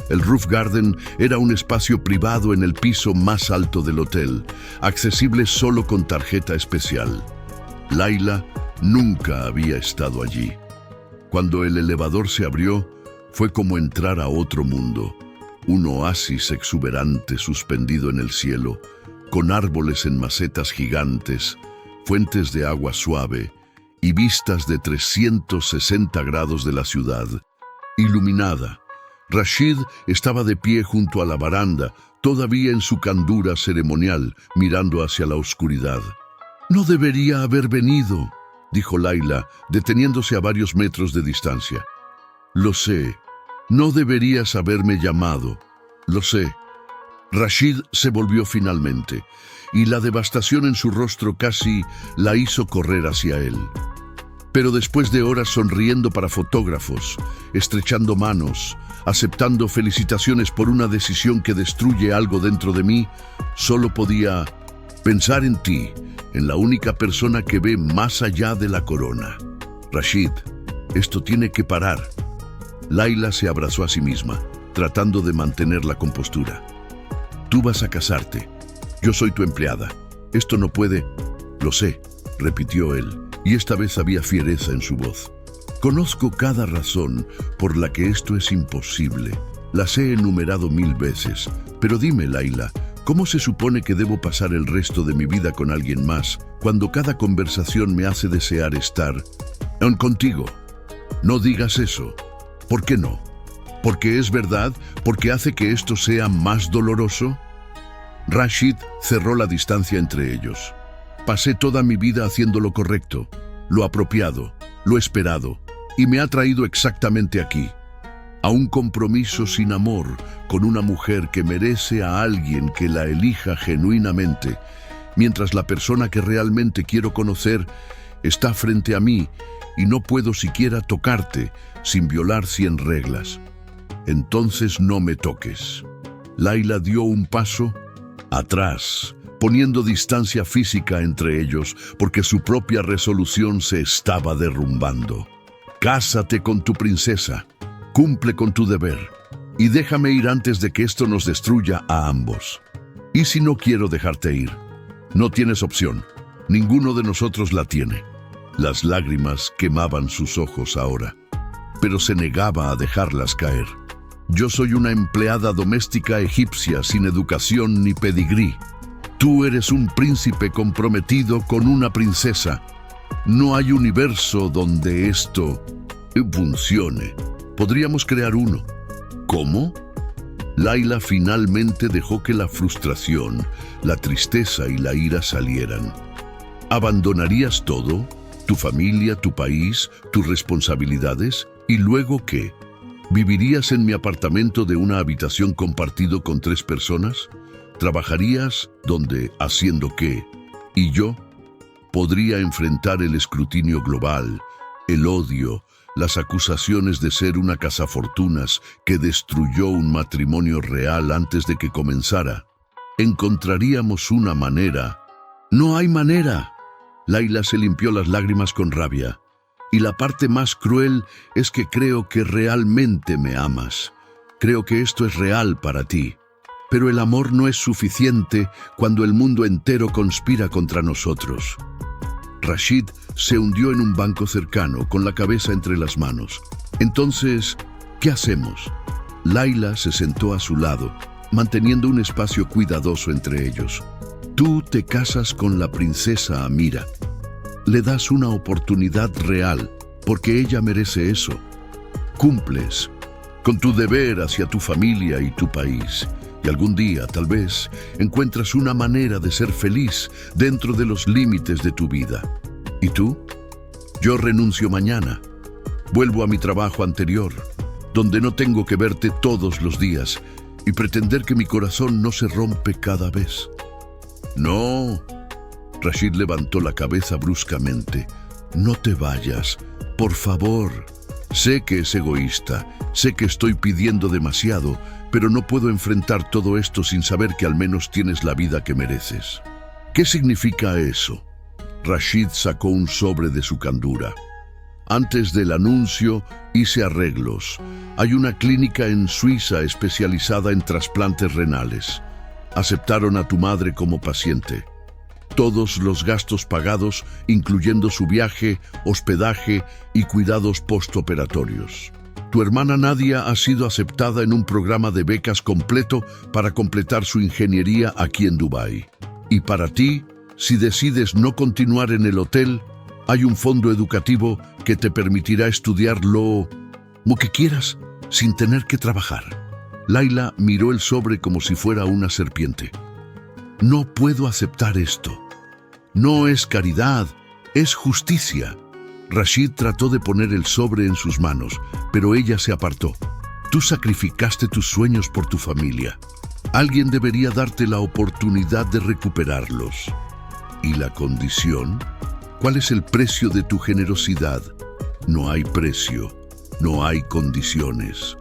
El Roof Garden era un espacio privado en el piso más alto del hotel, accesible solo con tarjeta especial. Layla nunca había estado allí. Cuando el elevador se abrió, fue como entrar a otro mundo, un oasis exuberante suspendido en el cielo, con árboles en macetas gigantes, fuentes de agua suave y vistas de 360 grados de la ciudad, iluminada. Rashid estaba de pie junto a la baranda, todavía en su candura ceremonial, mirando hacia la oscuridad. «No debería haber venido», dijo Layla, deteniéndose a varios metros de distancia. «Lo sé. No deberías haberme llamado. Lo sé». Rashid se volvió finalmente, y la devastación en su rostro casi la hizo correr hacia él. Pero después de horas sonriendo para fotógrafos, estrechando manos, aceptando felicitaciones por una decisión que destruye algo dentro de mí, solo podía pensar en ti, en la única persona que ve más allá de la corona. Rashid, esto tiene que parar. Layla se abrazó a sí misma, tratando de mantener la compostura. Tú vas a casarte. Yo soy tu empleada. Esto no puede... Lo sé, repitió él, y esta vez había fiereza en su voz. Conozco cada razón por la que esto es imposible. Las he enumerado 1000 veces. Pero dime, Layla, ¿cómo se supone que debo pasar el resto de mi vida con alguien más cuando cada conversación me hace desear estar contigo? No digas eso. ¿Por qué no? ¿Porque es verdad? ¿Porque hace que esto sea más doloroso? Rashid cerró la distancia entre ellos. Pasé toda mi vida haciendo lo correcto, lo apropiado, lo esperado, y me ha traído exactamente aquí, a un compromiso sin amor con una mujer que merece a alguien que la elija genuinamente, mientras la persona que realmente quiero conocer está frente a mí y no puedo siquiera tocarte sin violar 100 reglas. Entonces no me toques. Layla dio un paso atrás, poniendo distancia física entre ellos porque su propia resolución se estaba derrumbando. Cásate con tu princesa, cumple con tu deber y déjame ir antes de que esto nos destruya a ambos. ¿Y si no quiero dejarte ir? No tienes opción. Ninguno de nosotros la tiene. Las lágrimas quemaban sus ojos ahora, pero se negaba a dejarlas caer. Yo soy una empleada doméstica egipcia sin educación ni pedigrí. Tú eres un príncipe comprometido con una princesa. No hay universo donde esto funcione. Podríamos crear uno. ¿Cómo? Layla finalmente dejó que la frustración, la tristeza y la ira salieran. ¿Abandonarías todo? ¿Tu familia, tu país, tus responsabilidades? ¿Y luego qué? ¿Vivirías en mi apartamento de una habitación compartido con 3 personas? ¿Trabajarías donde, haciendo qué? ¿Y yo? Podría enfrentar el escrutinio global, el odio, las acusaciones de ser una cazafortunas que destruyó un matrimonio real antes de que comenzara. Encontraríamos una manera. ¡No hay manera! Layla se limpió las lágrimas con rabia. Y la parte más cruel es que creo que realmente me amas. Creo que esto es real para ti. Pero el amor no es suficiente cuando el mundo entero conspira contra nosotros. Rashid se hundió en un banco cercano, con la cabeza entre las manos. Entonces, ¿qué hacemos? Layla se sentó a su lado, manteniendo un espacio cuidadoso entre ellos. Tú te casas con la princesa Amira. Le das una oportunidad real, porque ella merece eso. Cumples con tu deber hacia tu familia y tu país. Y algún día, tal vez, encuentras una manera de ser feliz dentro de los límites de tu vida. ¿Y tú? Yo renuncio mañana. Vuelvo a mi trabajo anterior, donde no tengo que verte todos los días y pretender que mi corazón no se rompe cada vez. No. Rashid levantó la cabeza bruscamente. No te vayas, por favor. Sé que es egoísta, sé que estoy pidiendo demasiado, pero no puedo enfrentar todo esto sin saber que al menos tienes la vida que mereces. ¿Qué significa eso? Rashid sacó un sobre de su candura. Antes del anuncio, hice arreglos. Hay una clínica en Suiza especializada en trasplantes renales. Aceptaron a tu madre como paciente. Todos los gastos pagados, incluyendo su viaje, hospedaje y cuidados postoperatorios. Tu hermana Nadia ha sido aceptada en un programa de becas completo para completar su ingeniería aquí en Dubái. Y para ti, si decides no continuar en el hotel, hay un fondo educativo que te permitirá estudiar lo que quieras sin tener que trabajar. Layla miró el sobre como si fuera una serpiente. No puedo aceptar esto. No es caridad, es justicia. Rashid trató de poner el sobre en sus manos, pero ella se apartó. Tú sacrificaste tus sueños por tu familia. Alguien debería darte la oportunidad de recuperarlos. ¿Y la condición? ¿Cuál es el precio de tu generosidad? No hay precio, no hay condiciones.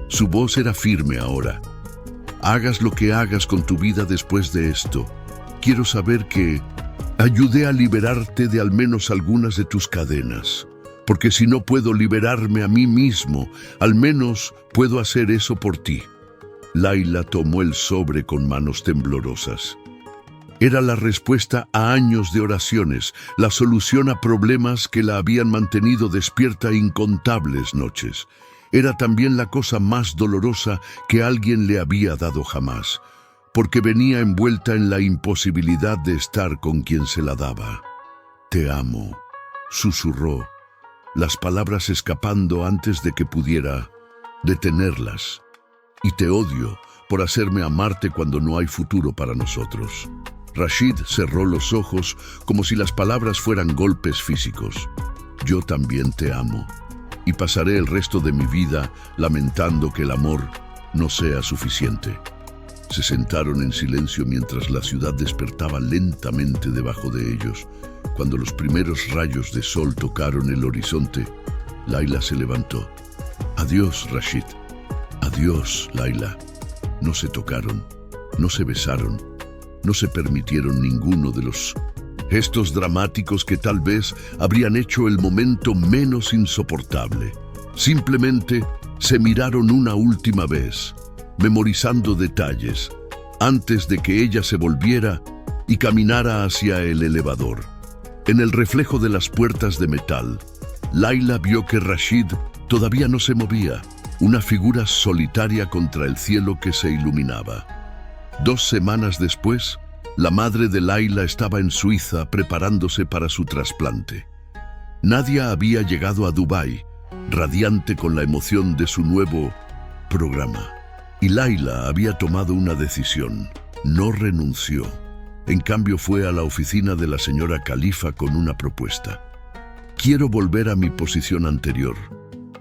Su voz era firme ahora. Hagas lo que hagas con tu vida después de esto. Quiero saber que ayudé a liberarte de al menos algunas de tus cadenas. Porque si no puedo liberarme a mí mismo, al menos puedo hacer eso por ti. Layla tomó el sobre con manos temblorosas. Era la respuesta a años de oraciones, la solución a problemas que la habían mantenido despierta incontables noches. Era también la cosa más dolorosa que alguien le había dado jamás, porque venía envuelta en la imposibilidad de estar con quien se la daba. Te amo, susurró, las palabras escapando antes de que pudiera detenerlas. Y te odio por hacerme amarte cuando no hay futuro para nosotros. Rashid cerró los ojos como si las palabras fueran golpes físicos. Yo también te amo, y pasaré el resto de mi vida lamentando que el amor no sea suficiente. Se sentaron en silencio mientras la ciudad despertaba lentamente debajo de ellos. Cuando los primeros rayos de sol tocaron el horizonte, Layla se levantó. Adiós, Rashid. Adiós, Layla. No se tocaron, no se besaron, no se permitieron ninguno de los gestos dramáticos que tal vez habrían hecho el momento menos insoportable. Simplemente se miraron una última vez, memorizando detalles, antes de que ella se volviera y caminara hacia el elevador. En el reflejo de las puertas de metal, Layla vio que Rashid todavía no se movía, una figura solitaria contra el cielo que se iluminaba. 2 semanas después, la madre de Layla estaba en Suiza preparándose para su trasplante. Nadia había llegado a Dubái, radiante con la emoción de su nuevo programa. Y Layla había tomado una decisión. No renunció. En cambio fue a la oficina de la señora Khalifa con una propuesta. «Quiero volver a mi posición anterior»,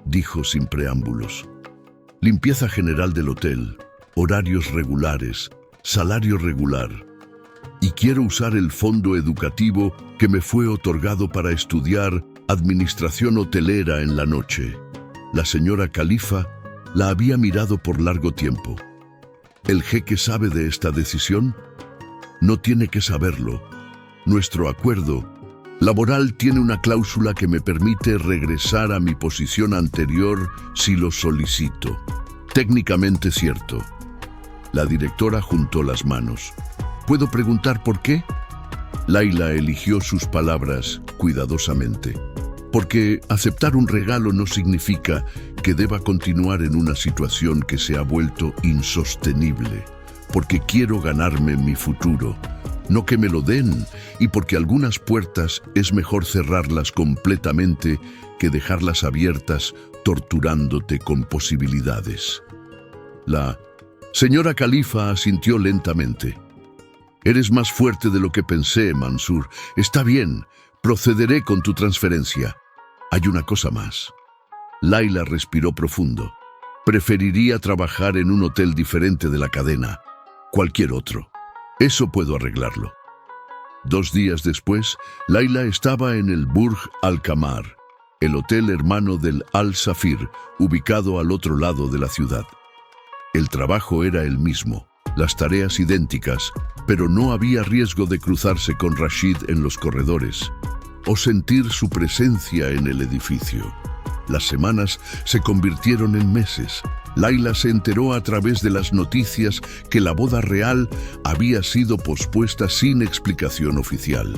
dijo sin preámbulos. «Limpieza general del hotel, horarios regulares, salario regular. Y quiero usar el fondo educativo que me fue otorgado para estudiar administración hotelera en la noche». La señora Khalifa la había mirado por largo tiempo. ¿El jeque sabe de esta decisión? No tiene que saberlo. Nuestro acuerdo laboral tiene una cláusula que me permite regresar a mi posición anterior si lo solicito. Técnicamente cierto. La directora juntó las manos. ¿Puedo preguntar por qué? Layla eligió sus palabras cuidadosamente. Porque aceptar un regalo no significa que deba continuar en una situación que se ha vuelto insostenible. Porque quiero ganarme mi futuro, no que me lo den, y porque algunas puertas es mejor cerrarlas completamente que dejarlas abiertas torturándote con posibilidades. La señora Khalifa asintió lentamente. «Eres más fuerte de lo que pensé, Mansur. Está bien, procederé con tu transferencia. Hay una cosa más». Layla respiró profundo. «Preferiría trabajar en un hotel diferente de la cadena. Cualquier otro. Eso puedo arreglarlo». 2 días después, Layla estaba en el Burj Al Qamar, el hotel hermano del Al Safir, ubicado al otro lado de la ciudad. El trabajo era el mismo, las tareas idénticas, pero no había riesgo de cruzarse con Rashid en los corredores o sentir su presencia en el edificio. Las semanas se convirtieron en meses. Layla se enteró a través de las noticias que la boda real había sido pospuesta sin explicación oficial.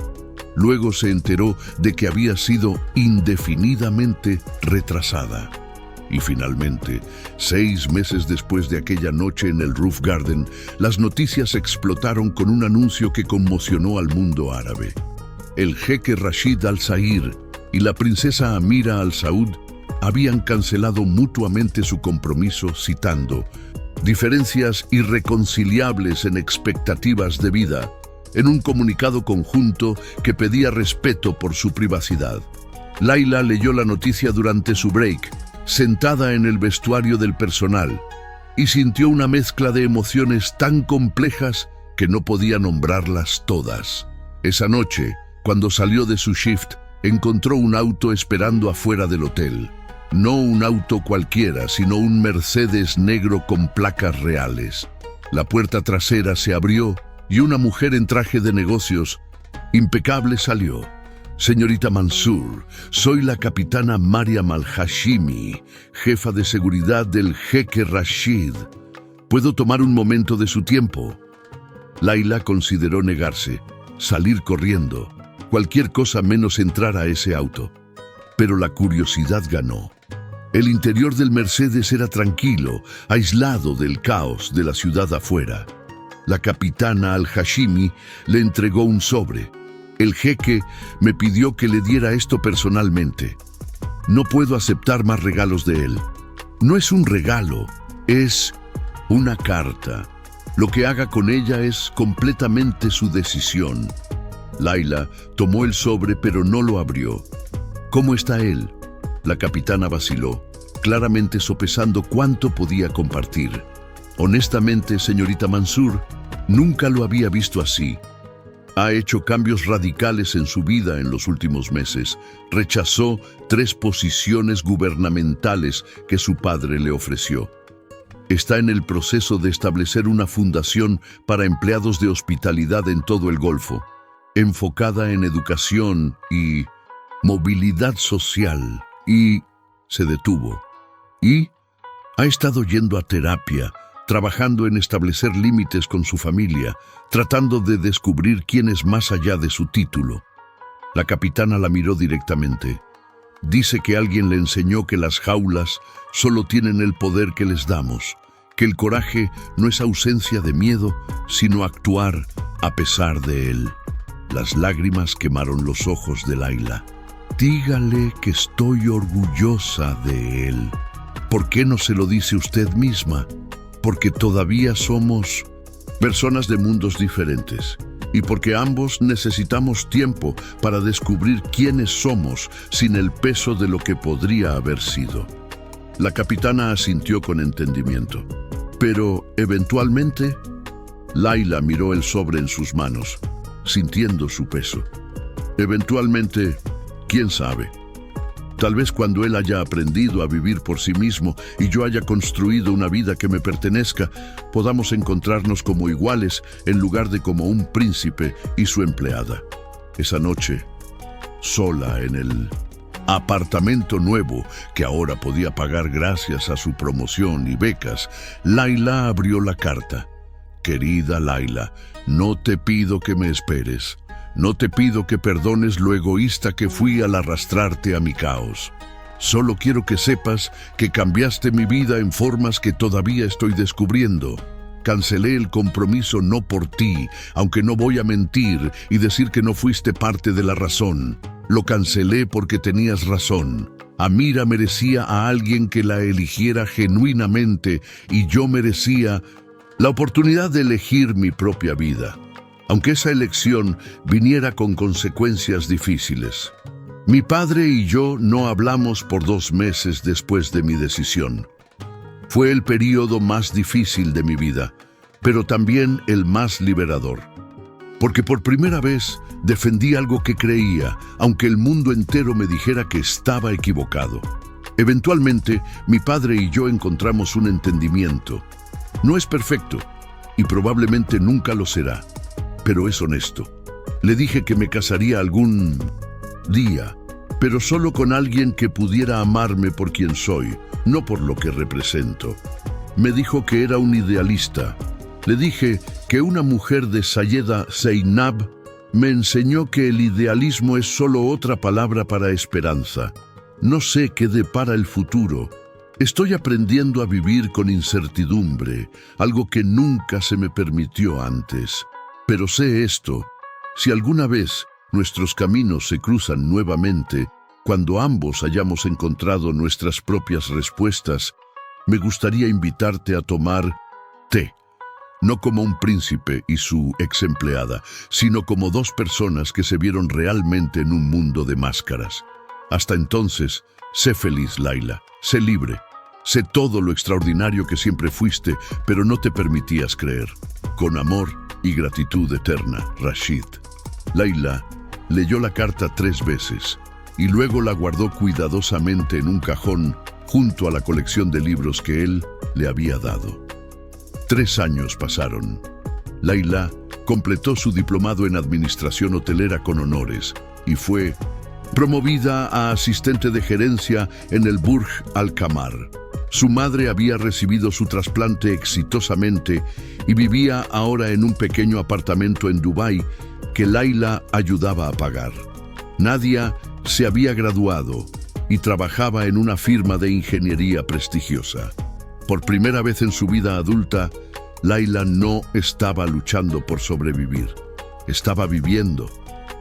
Luego se enteró de que había sido indefinidamente retrasada. Y finalmente, 6 meses después de aquella noche en el Roof Garden, las noticias explotaron con un anuncio que conmocionó al mundo árabe. El jeque Rashid Al Sair y la princesa Amira Al Saud habían cancelado mutuamente su compromiso, citando «diferencias irreconciliables en expectativas de vida», en un comunicado conjunto que pedía respeto por su privacidad. Layla leyó la noticia durante su break, sentada en el vestuario del personal, y sintió una mezcla de emociones tan complejas que no podía nombrarlas todas. Esa noche, cuando salió de su shift, encontró un auto esperando afuera del hotel. No un auto cualquiera, sino un Mercedes negro con placas reales. La puerta trasera se abrió y una mujer en traje de negocios impecable salió. «Señorita Mansur, soy la capitana Mariam Al-Hashimi, jefa de seguridad del jeque Rashid. ¿Puedo tomar un momento de su tiempo?» Layla consideró negarse, salir corriendo, cualquier cosa menos entrar a ese auto. Pero la curiosidad ganó. El interior del Mercedes era tranquilo, aislado del caos de la ciudad afuera. La capitana Al-Hashimi le entregó un sobre. «El jeque me pidió que le diera esto personalmente. No puedo aceptar más regalos de él». «No es un regalo, es una carta. Lo que haga con ella es completamente su decisión». Layla tomó el sobre pero no lo abrió. «¿Cómo está él?». La capitana vaciló, claramente sopesando cuánto podía compartir. «Honestamente, señorita Mansur, nunca lo había visto así. Ha hecho cambios radicales en su vida en los últimos meses. Rechazó 3 posiciones gubernamentales que su padre le ofreció. Está en el proceso de establecer una fundación para empleados de hospitalidad en todo el Golfo, enfocada en educación y movilidad social». Y se detuvo. Y ha estado yendo a terapia, trabajando en establecer límites con su familia, tratando de descubrir quién es más allá de su título. La capitana la miró directamente. Dice que alguien le enseñó que las jaulas solo tienen el poder que les damos, que el coraje no es ausencia de miedo, sino actuar a pesar de él. Las lágrimas quemaron los ojos de Layla. Dígale que estoy orgullosa de él. ¿Por qué no se lo dice usted misma? Porque todavía somos personas de mundos diferentes. Y porque ambos necesitamos tiempo para descubrir quiénes somos sin el peso de lo que podría haber sido. La capitana asintió con entendimiento. Pero, eventualmente, Layla miró el sobre en sus manos, sintiendo su peso. Eventualmente, quién sabe. Tal vez cuando él haya aprendido a vivir por sí mismo y yo haya construido una vida que me pertenezca, podamos encontrarnos como iguales en lugar de como un príncipe y su empleada. Esa noche, sola en el apartamento nuevo que ahora podía pagar gracias a su promoción y becas, Layla abrió la carta. Querida Layla, no te pido que me esperes. No te pido que perdones lo egoísta que fui al arrastrarte a mi caos. Solo quiero que sepas que cambiaste mi vida en formas que todavía estoy descubriendo. Cancelé el compromiso no por ti, aunque no voy a mentir y decir que no fuiste parte de la razón. Lo cancelé porque tenías razón. Amira merecía a alguien que la eligiera genuinamente y yo merecía la oportunidad de elegir mi propia vida, aunque esa elección viniera con consecuencias difíciles. Mi padre y yo no hablamos por 2 meses después de mi decisión. Fue el período más difícil de mi vida, pero también el más liberador. Porque por primera vez defendí algo que creía, aunque el mundo entero me dijera que estaba equivocado. Eventualmente, mi padre y yo encontramos un entendimiento. No es perfecto, y probablemente nunca lo será, pero es honesto. Le dije que me casaría algún día, pero solo con alguien que pudiera amarme por quien soy, no por lo que represento. Me dijo que era un idealista. Le dije que una mujer de Sayeda Zainab me enseñó que el idealismo es solo otra palabra para esperanza. No sé qué depara el futuro. Estoy aprendiendo a vivir con incertidumbre, algo que nunca se me permitió antes. Pero sé esto, si alguna vez nuestros caminos se cruzan nuevamente, cuando ambos hayamos encontrado nuestras propias respuestas, me gustaría invitarte a tomar té. No como un príncipe y su ex empleada, sino como 2 personas que se vieron realmente en un mundo de máscaras. Hasta entonces, sé feliz, Layla, sé libre. Sé todo lo extraordinario que siempre fuiste, pero no te permitías creer. Con amor y gratitud eterna, Rashid. Layla leyó la carta 3 veces y luego la guardó cuidadosamente en un cajón junto a la colección de libros que él le había dado. 3 años pasaron. Layla completó su diplomado en administración hotelera con honores y fue promovida a asistente de gerencia en el Burj Al Qamar. Su madre había recibido su trasplante exitosamente y vivía ahora en un pequeño apartamento en Dubái que Layla ayudaba a pagar. Nadia se había graduado y trabajaba en una firma de ingeniería prestigiosa. Por primera vez en su vida adulta, Layla no estaba luchando por sobrevivir. Estaba viviendo.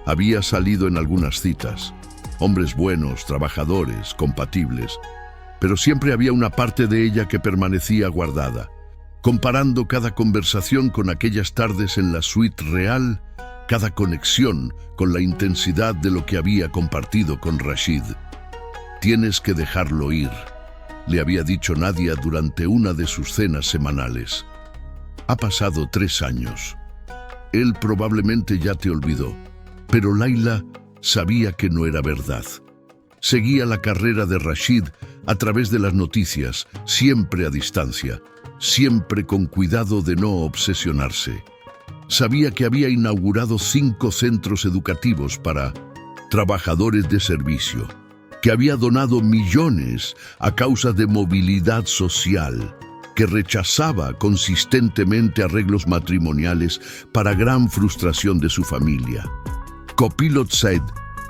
Había salido en algunas citas. Hombres buenos, trabajadores, compatibles. Pero siempre había una parte de ella que permanecía guardada. Comparando cada conversación con aquellas tardes en la suite real, cada conexión con la intensidad de lo que había compartido con Rashid. Tienes que dejarlo ir, le había dicho Nadia durante una de sus cenas semanales. Ha pasado 3 años. Él probablemente ya te olvidó, pero Layla sabía que no era verdad. Seguía la carrera de Rashid a través de las noticias, siempre a distancia, siempre con cuidado de no obsesionarse. Sabía que había inaugurado 5 centros educativos para trabajadores de servicio, que había donado millones a causa de movilidad social, que rechazaba consistentemente arreglos matrimoniales para gran frustración de su familia. Copilot Said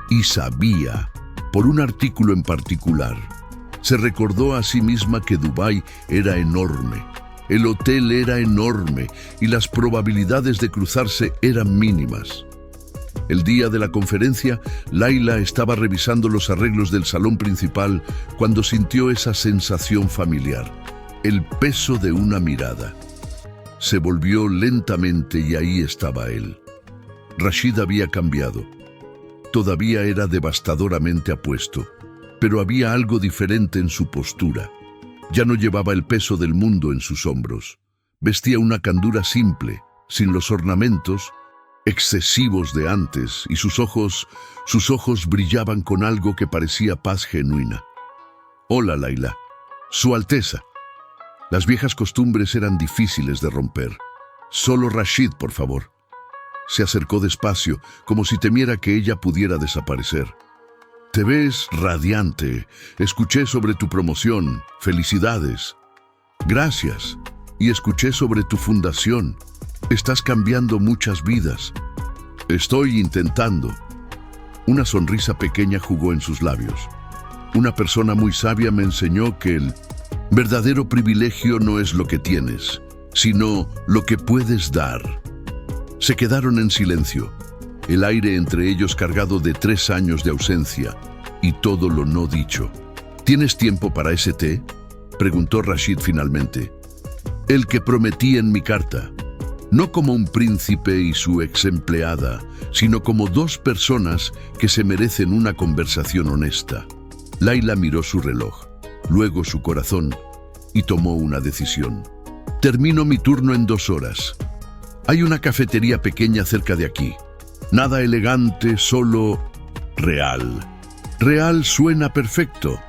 Y sabía, por un artículo en particular, se recordó a sí misma que Dubái era enorme, el hotel era enorme y las probabilidades de cruzarse eran mínimas. El día de la conferencia, Laila estaba revisando los arreglos del salón principal cuando sintió esa sensación familiar, el peso de una mirada. Se volvió lentamente y ahí estaba él. Rashid había cambiado. Todavía era devastadoramente apuesto, pero había algo diferente en su postura. Ya no llevaba el peso del mundo en sus hombros. Vestía una candura simple, sin los ornamentos excesivos de antes, y sus ojos brillaban con algo que parecía paz genuina. «Hola, Laila. Su Alteza». Las viejas costumbres eran difíciles de romper. «Solo Rashid, por favor». Se acercó despacio, como si temiera que ella pudiera desaparecer. «Te ves radiante. Escuché sobre tu promoción. Felicidades». «Gracias. Y escuché sobre tu fundación. Estás cambiando muchas vidas». «Estoy intentando». Una sonrisa pequeña jugó en sus labios. «Una persona muy sabia me enseñó que el verdadero privilegio no es lo que tienes, sino lo que puedes dar». Se quedaron en silencio, el aire entre ellos cargado de 3 años de ausencia y todo lo no dicho. «¿Tienes tiempo para ese té?», preguntó Rashid finalmente. «El que prometí en mi carta. No como un príncipe y su ex empleada, sino como 2 personas que se merecen una conversación honesta». Laila miró su reloj, luego su corazón, y tomó una decisión. «Termino mi turno en 2 horas. Hay una cafetería pequeña cerca de aquí. Nada elegante, solo real». «Real» suena perfecto.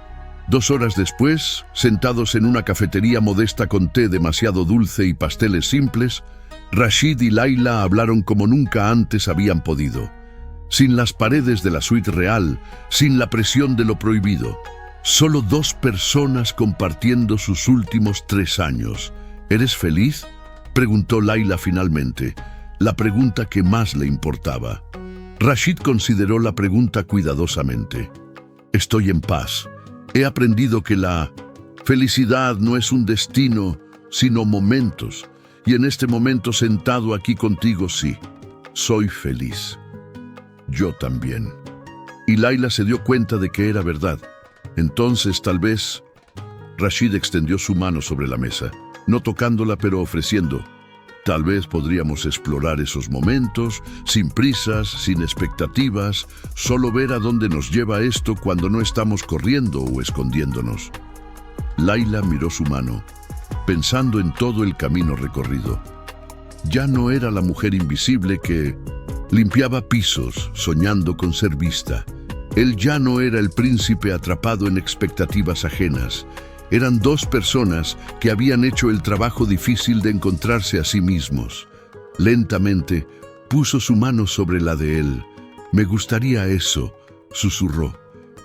2 horas después, sentados en una cafetería modesta con té demasiado dulce y pasteles simples, Rashid y Laila hablaron como nunca antes habían podido. Sin las paredes de la suite real, sin la presión de lo prohibido. Solo 2 personas compartiendo sus últimos 3 años. «¿Eres feliz?», preguntó Laila finalmente, la pregunta que más le importaba. Rashid consideró la pregunta cuidadosamente. «Estoy en paz. He aprendido que la felicidad no es un destino, sino momentos. Y en este momento sentado aquí contigo, sí, soy feliz». «Yo también». Y Laila se dio cuenta de que era verdad. Entonces, tal vez... Rashid extendió su mano sobre la mesa, no tocándola pero ofreciendo. «Tal vez podríamos explorar esos momentos, sin prisas, sin expectativas, solo ver a dónde nos lleva esto cuando no estamos corriendo o escondiéndonos». Laila miró su mano, pensando en todo el camino recorrido. Ya no era la mujer invisible que limpiaba pisos, soñando con ser vista. Él ya no era el príncipe atrapado en expectativas ajenas. Eran 2 personas que habían hecho el trabajo difícil de encontrarse a sí mismos. Lentamente, puso su mano sobre la de él. «Me gustaría eso», susurró.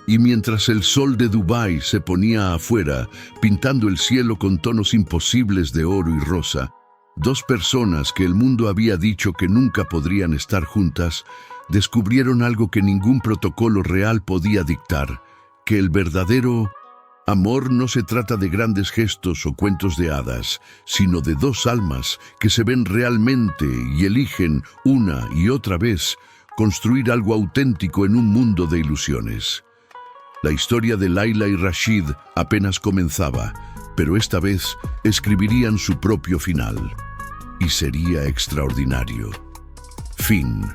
Y mientras el sol de Dubái se ponía afuera, pintando el cielo con tonos imposibles de oro y rosa, 2 personas que el mundo había dicho que nunca podrían estar juntas, descubrieron algo que ningún protocolo real podía dictar, que el verdadero amor no se trata de grandes gestos o cuentos de hadas, sino de 2 almas que se ven realmente y eligen una y otra vez construir algo auténtico en un mundo de ilusiones. La historia de Laila y Rashid apenas comenzaba, pero esta vez escribirían su propio final. Y sería extraordinario. Fin.